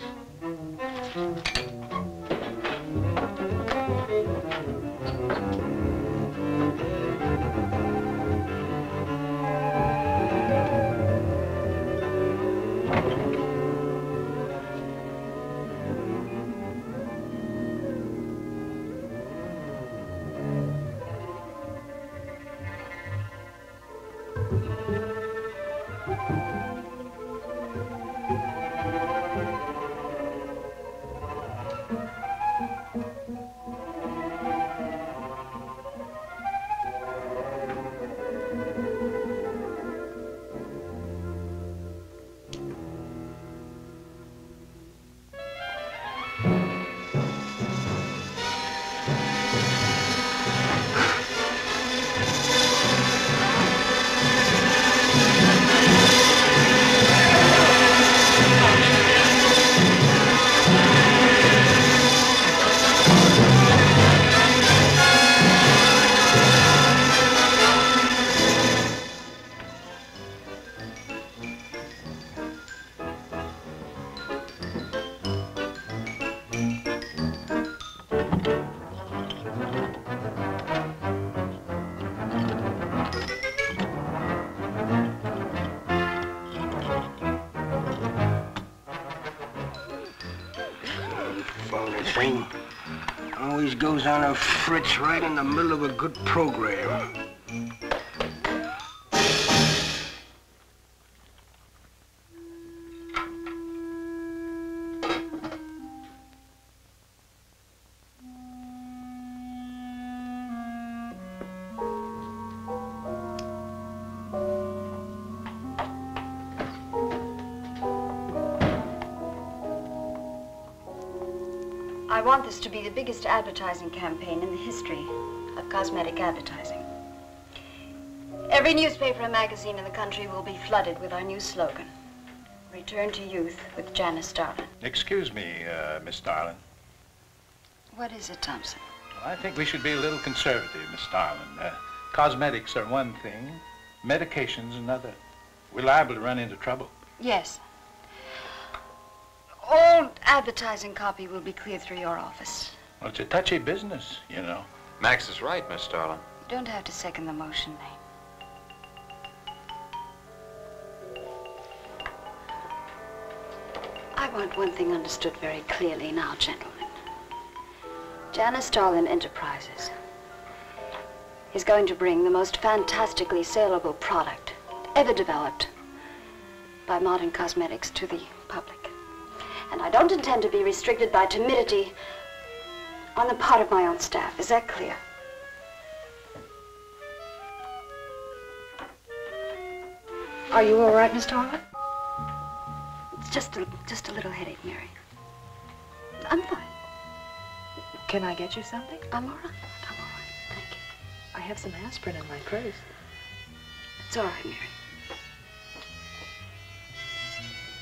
[SPEAKER 13] Thing always goes on a fritz right in the middle of a good program.
[SPEAKER 5] I want this to be the biggest advertising campaign in the history of cosmetic advertising. Every newspaper and magazine in the country will be flooded with our new slogan, Return to Youth with Janice Darlin.
[SPEAKER 8] Excuse me, Miss Darlin.
[SPEAKER 5] What is it, Thompson?
[SPEAKER 8] Well, I think we should be a little conservative, Miss Darlin. Cosmetics are one thing, medications another. We're liable to run into trouble.
[SPEAKER 5] Yes. All advertising copy will be cleared through your office.
[SPEAKER 8] Well, it's a touchy business, you know.
[SPEAKER 7] Max is right, Miss Darlin.
[SPEAKER 5] You don't have to second the motion, Lane. I want one thing understood very clearly now, gentlemen. Janice Darlin Enterprises is going to bring the most fantastically saleable product ever developed by modern cosmetics to the public. And I don't intend to be restricted by timidity on the part of my own staff. Is that clear? Are you all right, Miss Darlin? It's just a little headache, Mary. I'm fine.
[SPEAKER 9] Can I get you something?
[SPEAKER 5] I'm all right. I'm all right. Thank you.
[SPEAKER 9] I have some aspirin in my purse.
[SPEAKER 5] It's all right, Mary.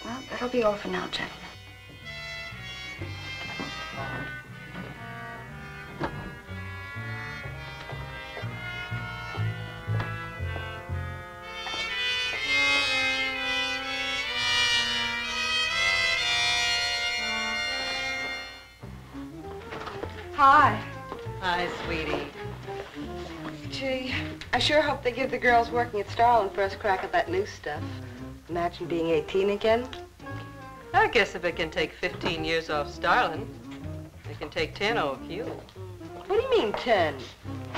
[SPEAKER 5] Well, that'll be all for now, gentlemen.
[SPEAKER 9] Hi.
[SPEAKER 10] Hi, sweetie.
[SPEAKER 9] Gee, I sure hope they give the girls working at Starland first crack at that new stuff. Imagine being 18 again.
[SPEAKER 10] I guess if it can take 15 years off Starland, it can take 10 off you.
[SPEAKER 9] What do you mean, 10?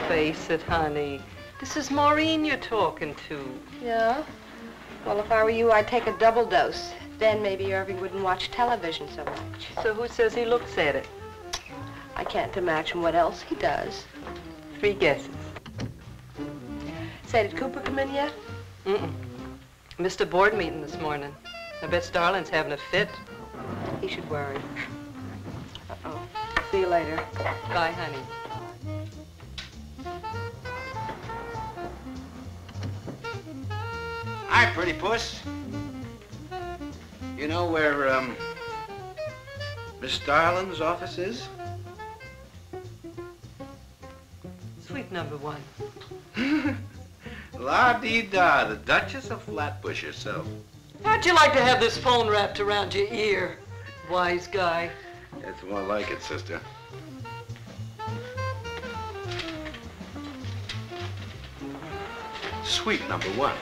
[SPEAKER 10] Face it, honey. This is Maureen you're talking to.
[SPEAKER 9] Yeah? Well, if I were you, I'd take a double dose. Then maybe Irving wouldn't watch television so much.
[SPEAKER 10] So who says he looks at it?
[SPEAKER 9] I can't imagine what else he does.
[SPEAKER 10] 3 guesses.
[SPEAKER 9] Say, did Cooper come in yet?
[SPEAKER 10] Mm-mm. Missed a board meeting this morning. I bet Starland's having a fit.
[SPEAKER 9] He should worry. Uh-oh. See you later.
[SPEAKER 10] Bye, honey.
[SPEAKER 14] Hi, pretty puss. You know where, Miss Starland's office is?
[SPEAKER 10] Suite number 1.
[SPEAKER 14] La-dee-da, the Duchess of Flatbush herself.
[SPEAKER 10] How'd you like to have this phone wrapped around your ear, wise guy?
[SPEAKER 14] It's more like it, sister. Suite number 1.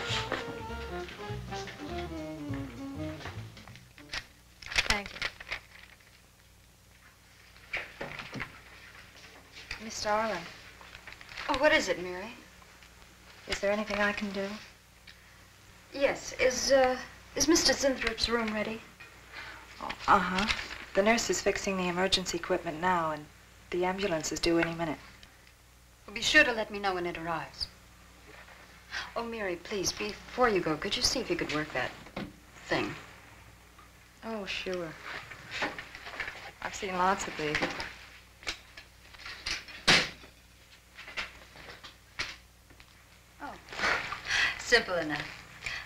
[SPEAKER 9] Thank you. Miss Starland.
[SPEAKER 5] Oh, what is it, Mary?
[SPEAKER 9] Is there anything I can do?
[SPEAKER 5] Yes. Is Mr. Zinthrop's room ready?
[SPEAKER 9] Oh, uh-huh. The nurse is fixing the emergency equipment now, and the ambulance is due any minute.
[SPEAKER 5] Well, be sure to let me know when it arrives. Oh, Mary, please, before you go, could you see if you could work that thing?
[SPEAKER 9] Oh, sure. I've seen lots of these.
[SPEAKER 5] Oh, simple enough.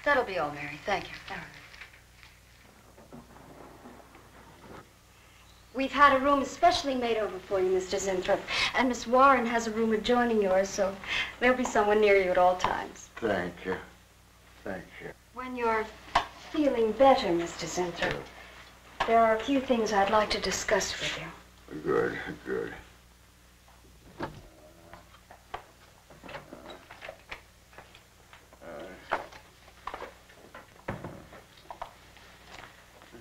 [SPEAKER 5] That'll be all, Mary. Thank you. We've had a room especially made over for you, Mr. Zinthrop. And Miss Warren has a room adjoining yours, so there'll be someone near you at all times.
[SPEAKER 1] Thank you. Thank you.
[SPEAKER 5] When you're feeling better, Mr. Zinthrop, there are a few things I'd like to discuss with you.
[SPEAKER 1] Good, good.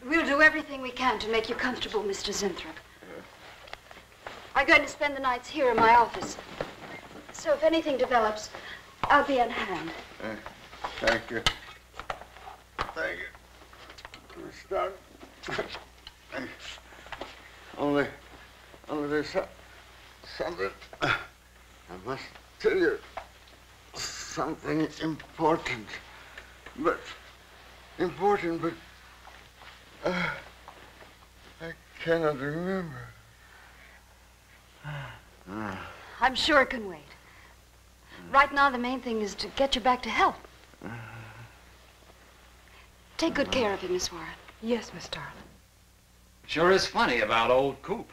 [SPEAKER 5] We'll do everything we can to make you comfortable, Mr. Zinthrop. I'm going to spend the nights here in my office. So if anything develops, I'll be on hand.
[SPEAKER 1] Thank you. Thank you. Miss Starland. Only there's something. I must tell you. Something important. But I cannot remember.
[SPEAKER 5] I'm sure it can wait. Right now, the main thing is to get you back to health. Take good care of him, Miss Warren.
[SPEAKER 9] Yes, Miss Starland.
[SPEAKER 7] Sure is funny about old Coop.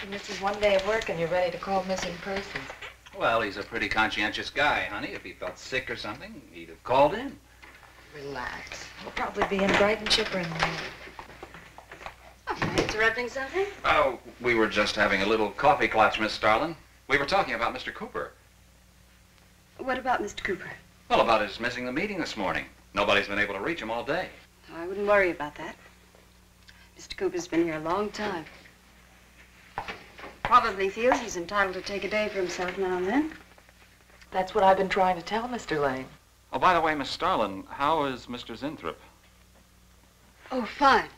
[SPEAKER 9] You misses one day of work and you're ready to call missing persons.
[SPEAKER 7] Well, he's a pretty conscientious guy, honey. If he felt sick or something, he'd have called in.
[SPEAKER 9] Relax. We'll probably be in bright and chipper in the morning.
[SPEAKER 5] Oh, am I interrupting something?
[SPEAKER 7] Oh, we were just having a little coffee clutch, Miss Starland. We were talking about Mr. Cooper.
[SPEAKER 5] What about Mr. Cooper?
[SPEAKER 7] Well, about his missing the meeting this morning. Nobody's been able to reach him all day.
[SPEAKER 5] Oh, I wouldn't worry about that. Mr. Cooper's been here a long time. Probably feels he's entitled to take a day for himself now and then.
[SPEAKER 9] That's what I've been trying to tell Mr. Lane.
[SPEAKER 7] Oh, by the way, Miss Starland, how is Mr. Zinthrop?
[SPEAKER 5] Oh, fine.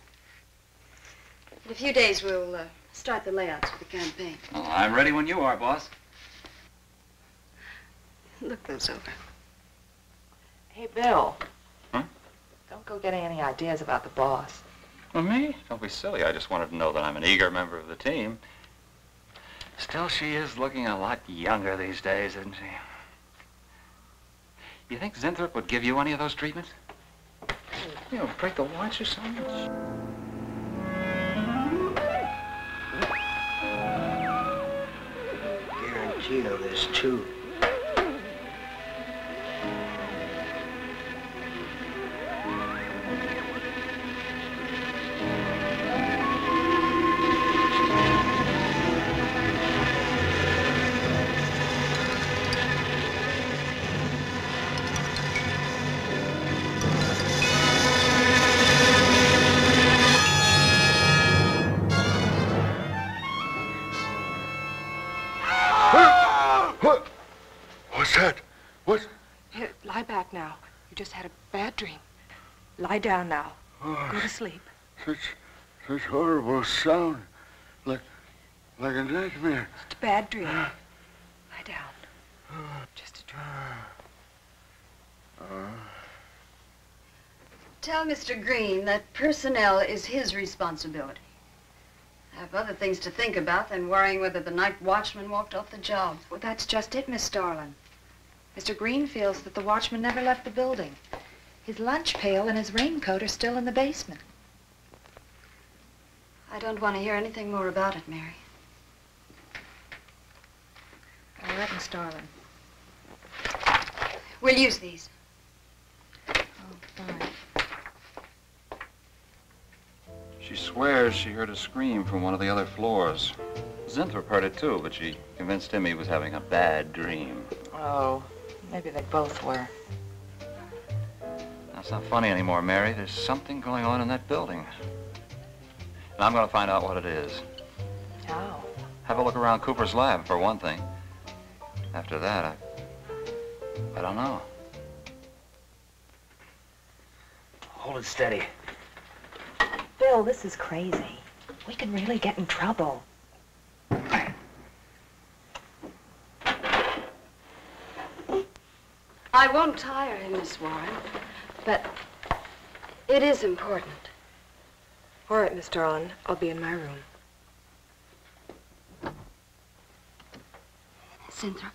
[SPEAKER 5] In a few days, we'll start the layouts for the campaign.
[SPEAKER 7] Oh, I'm ready when you are, boss.
[SPEAKER 5] Look those over.
[SPEAKER 9] Hey, Bill.
[SPEAKER 7] Huh?
[SPEAKER 9] Don't go getting any ideas about the boss.
[SPEAKER 7] Well, me? Don't be silly. I just wanted to know that I'm an eager member of the team. Still, she is looking a lot younger these days, isn't she? You think Zinthrop would give you any of those treatments? You know, break the watch or something?
[SPEAKER 13] Guarantee of this, too.
[SPEAKER 1] What's that? What?
[SPEAKER 9] Here, lie back now. You just had a bad dream. Lie down now.
[SPEAKER 1] Oh,
[SPEAKER 9] Go to sleep.
[SPEAKER 1] Such horrible sound. Like a nightmare.
[SPEAKER 9] Just a bad dream. Lie down. Just a dream.
[SPEAKER 5] Tell Mr. Green that personnel is his responsibility. I have other things to think about than worrying whether the night watchman walked off the job.
[SPEAKER 9] Well, that's just it, Miss Starlin. Mr. Green feels that the watchman never left the building. His lunch pail and his raincoat are still in the basement.
[SPEAKER 5] I don't want to hear anything more about it, Mary.
[SPEAKER 9] All right, Miss Starlin.
[SPEAKER 5] We'll use these.
[SPEAKER 9] Oh, fine.
[SPEAKER 7] She swears she heard a scream from one of the other floors. Zinthrop heard it too, but she convinced him he was having a bad dream.
[SPEAKER 9] Oh, maybe they both were.
[SPEAKER 7] That's not funny anymore, Mary. There's something going on in that building. And I'm going to find out what it is.
[SPEAKER 9] How?
[SPEAKER 7] Have a look around Cooper's lab, for one thing. After that, I don't know.
[SPEAKER 13] Hold it steady.
[SPEAKER 9] Bill, this is crazy. We could really get in trouble.
[SPEAKER 5] I won't tire him, Miss Warren, but it is important.
[SPEAKER 9] All right, Miss Starlin. I'll be in my room.
[SPEAKER 5] Zinthrop.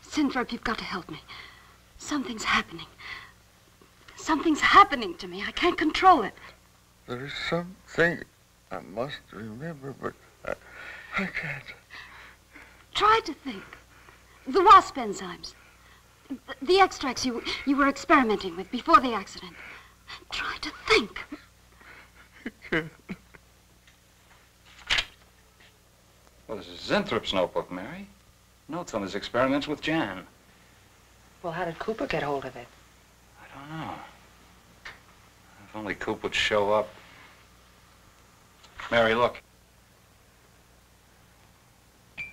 [SPEAKER 5] Zinthrop, you've got to help me. Something's happening. Something's happening to me. I can't control it.
[SPEAKER 1] There is something I must remember, but I can't.
[SPEAKER 5] Try to think. The wasp enzymes. The extracts you were experimenting with before the accident. Try to think.
[SPEAKER 1] I can't.
[SPEAKER 7] Well, this is Zinthrop's notebook, Mary. Notes on his experiments with Jan.
[SPEAKER 9] Well, how did Cooper get hold of it?
[SPEAKER 7] I don't know. If only Coop would show up. Mary, look.
[SPEAKER 9] It's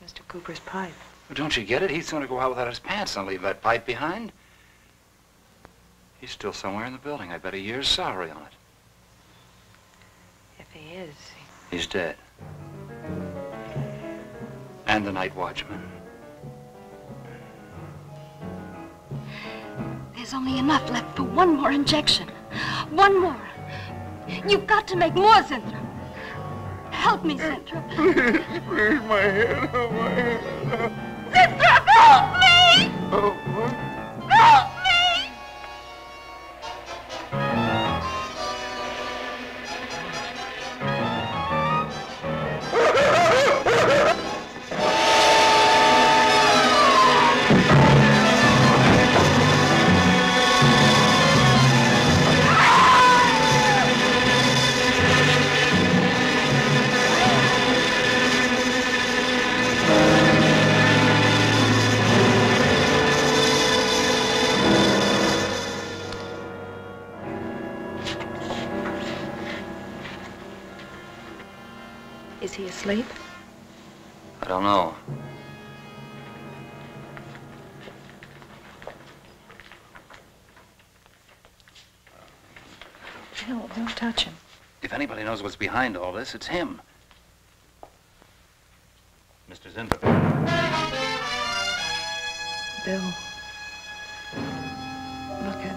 [SPEAKER 9] Mr. Cooper's pipe.
[SPEAKER 7] Well, don't you get it? He's going to go out without his pants and leave that pipe behind. He's still somewhere in the building. I bet a year's salary on it.
[SPEAKER 9] If he is,
[SPEAKER 7] He's dead. And the night watchman.
[SPEAKER 5] There's only enough left for one more injection. One more. You've got to make more, Zinthrop. Help me, Zinthrop.
[SPEAKER 1] Please, my head, oh, my head.
[SPEAKER 5] Zinthrop, help me!
[SPEAKER 1] Oh, what?
[SPEAKER 5] Help me!
[SPEAKER 9] is he asleep?
[SPEAKER 7] I don't know.
[SPEAKER 9] Bill, don't touch him.
[SPEAKER 7] If anybody knows what's behind all this, it's him. Mr. Zinthrop.
[SPEAKER 9] Bill. Look at...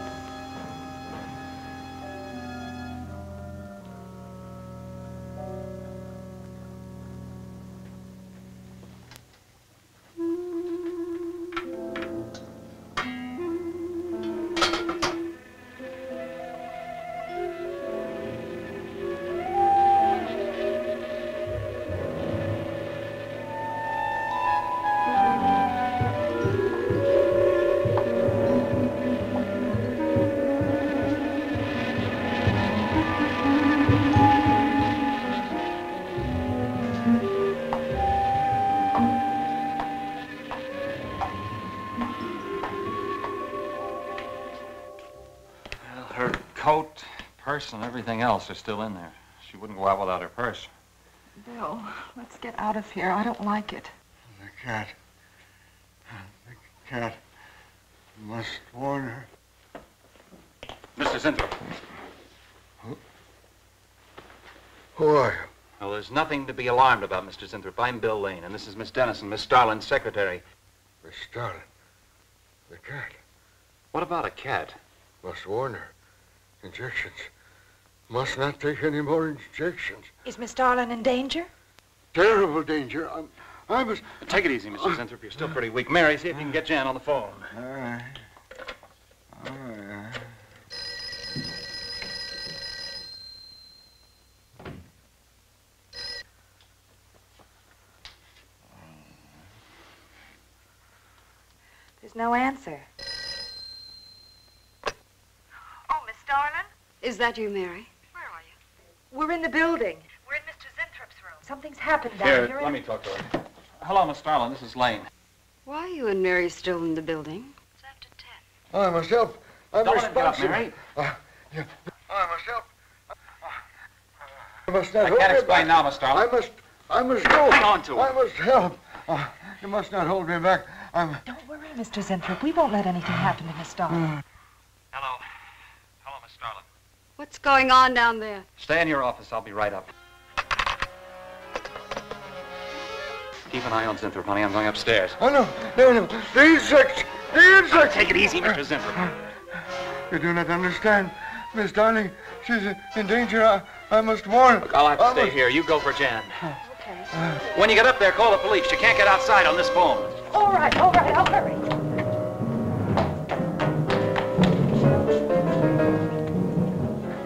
[SPEAKER 7] coat, purse, and everything else are still in there. She wouldn't go out without her purse.
[SPEAKER 9] Bill, let's get out of here. I don't like it.
[SPEAKER 1] The cat. The cat. Must warn her.
[SPEAKER 7] Mr. Zinthrop.
[SPEAKER 1] Who are you?
[SPEAKER 7] Well, there's nothing to be alarmed about, Mr. Zinthrop. I'm Bill Lane, and this is Miss Dennison, Miss Starlin's secretary.
[SPEAKER 1] Miss Starlin. The cat.
[SPEAKER 7] What about a cat?
[SPEAKER 1] Must warn her. Injections. Must not take any more injections.
[SPEAKER 9] Is Miss Darlin in danger?
[SPEAKER 1] Terrible danger. I must...
[SPEAKER 7] Take it easy, Mr. Zinthrop. You're still pretty weak. Mary, see if you can get Jan on the phone.
[SPEAKER 1] All right. All right.
[SPEAKER 9] There's no answer. Oh, Miss Darlin?
[SPEAKER 5] Is that you, Mary?
[SPEAKER 9] Where are you? We're in the building. We're in Mr. Zinthrop's room. Something's happened down here.
[SPEAKER 7] Here, let me talk to her. Hello, Miss Starlin. This is Lane.
[SPEAKER 5] Why are you and Mary still in the building?
[SPEAKER 9] It's after 10.
[SPEAKER 1] I must help. I'm
[SPEAKER 7] Don't let him get up,
[SPEAKER 1] responsible.
[SPEAKER 7] Mary.
[SPEAKER 1] Yeah. I must help. I must not
[SPEAKER 7] I
[SPEAKER 1] hold
[SPEAKER 7] can't
[SPEAKER 1] me
[SPEAKER 7] explain
[SPEAKER 1] back.
[SPEAKER 7] now, Miss Starlin.
[SPEAKER 1] I must go.
[SPEAKER 7] Hang on to it.
[SPEAKER 1] I must help. You must not hold me back.
[SPEAKER 9] Don't worry, Mr. Zinthrop. We won't let anything happen to Miss Darlin.
[SPEAKER 7] Hello. Hello, Miss Starlin.
[SPEAKER 5] What's going on down there?
[SPEAKER 7] Stay in your office. I'll be right up. Keep an eye on Zinthrop, honey. I'm going upstairs.
[SPEAKER 1] Oh, no. The insects. The insects.
[SPEAKER 7] Take it easy, Mr. Zinthrop.
[SPEAKER 1] You do not understand. Miss Darling, she's in danger. I must warn her.
[SPEAKER 7] Look, I'll have to stay here. You go for Jan.
[SPEAKER 9] Okay.
[SPEAKER 7] When you get up there, call the police. You can't get outside on this phone.
[SPEAKER 9] All right, I'll hurry.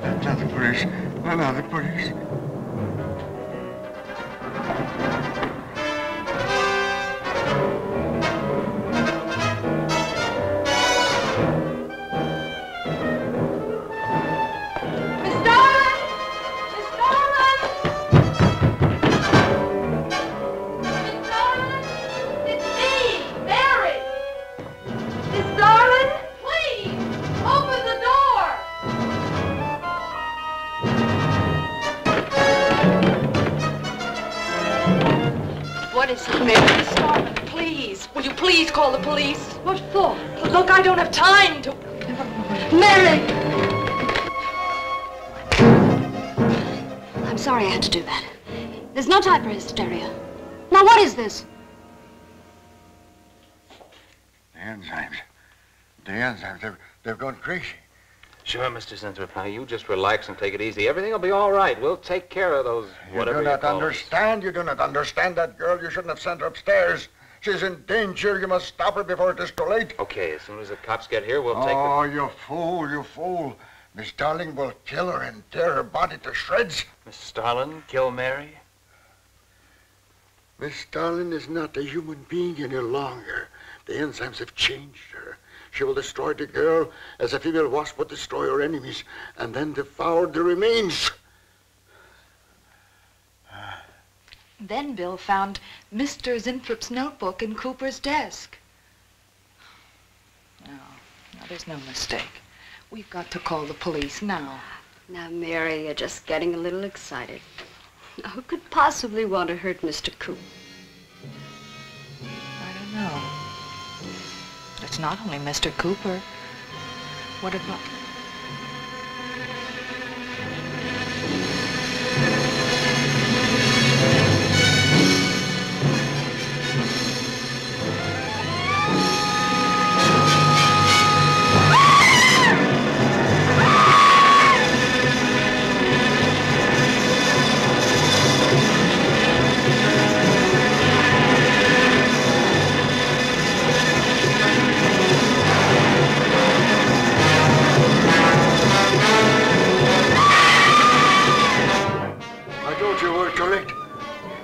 [SPEAKER 1] That's not the police. No, not the police.
[SPEAKER 5] What is it, Mary?
[SPEAKER 9] Miss Darlin, please. Will you please call the police?
[SPEAKER 5] What for?
[SPEAKER 9] Look, I don't have time to...
[SPEAKER 5] Mary! I'm sorry I had to do that. There's no time for hysteria. Now, what is this?
[SPEAKER 1] The enzymes. They've gone crazy.
[SPEAKER 7] Sure, Mr. Zinthrop, honey. You just relax and take it easy. Everything will be all right. We'll take care of those, whatever
[SPEAKER 1] You do not
[SPEAKER 7] call us.
[SPEAKER 1] understand. You do not understand that girl. You shouldn't have sent her upstairs. She's in danger. You must stop her before it is too late.
[SPEAKER 7] Okay, as soon as the cops get here, we'll take the...
[SPEAKER 1] Oh, you fool. Miss Darling will kill her and tear her body to shreds.
[SPEAKER 7] Miss Starlin, kill Mary?
[SPEAKER 1] Miss Darling is not a human being any longer. The enzymes have changed her. She will destroy the girl as a female wasp would destroy her enemies, and then devour the remains.
[SPEAKER 9] Then Bill found Mr. Zinthrop's notebook in Cooper's desk. No, there's no mistake. We've got to call the police now.
[SPEAKER 5] Now, Mary, you're just getting a little excited. Now, who could possibly want to hurt Mr. Coop?
[SPEAKER 9] I don't know. It's not only Mr. Cooper. What about...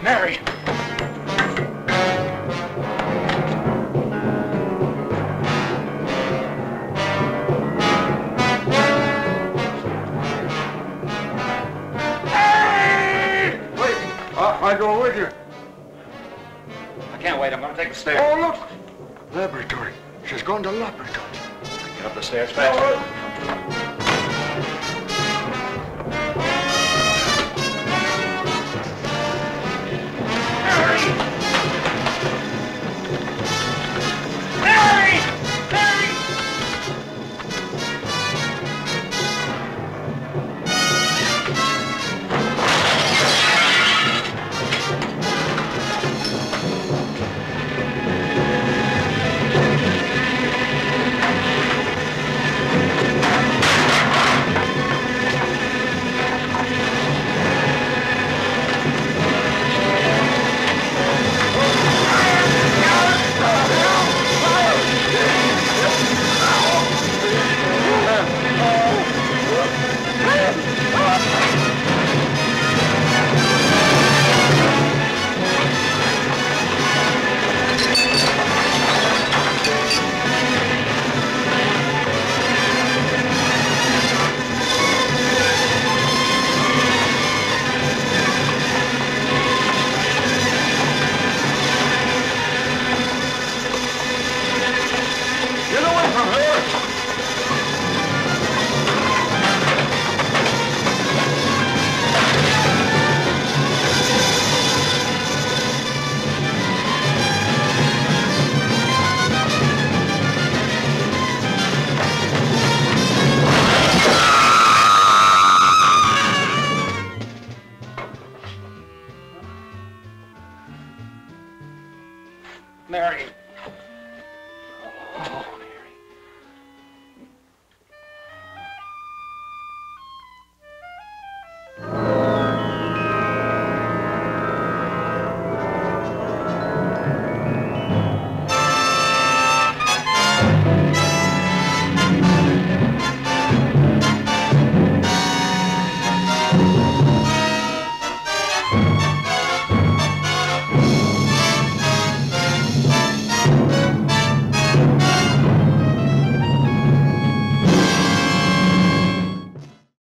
[SPEAKER 7] Mary!
[SPEAKER 1] Hey! Wait, I go with you.
[SPEAKER 7] I can't wait. I'm going to take the stairs.
[SPEAKER 1] Oh, look! Laboratory. She's gone to laboratory.
[SPEAKER 7] Get up the stairs fast.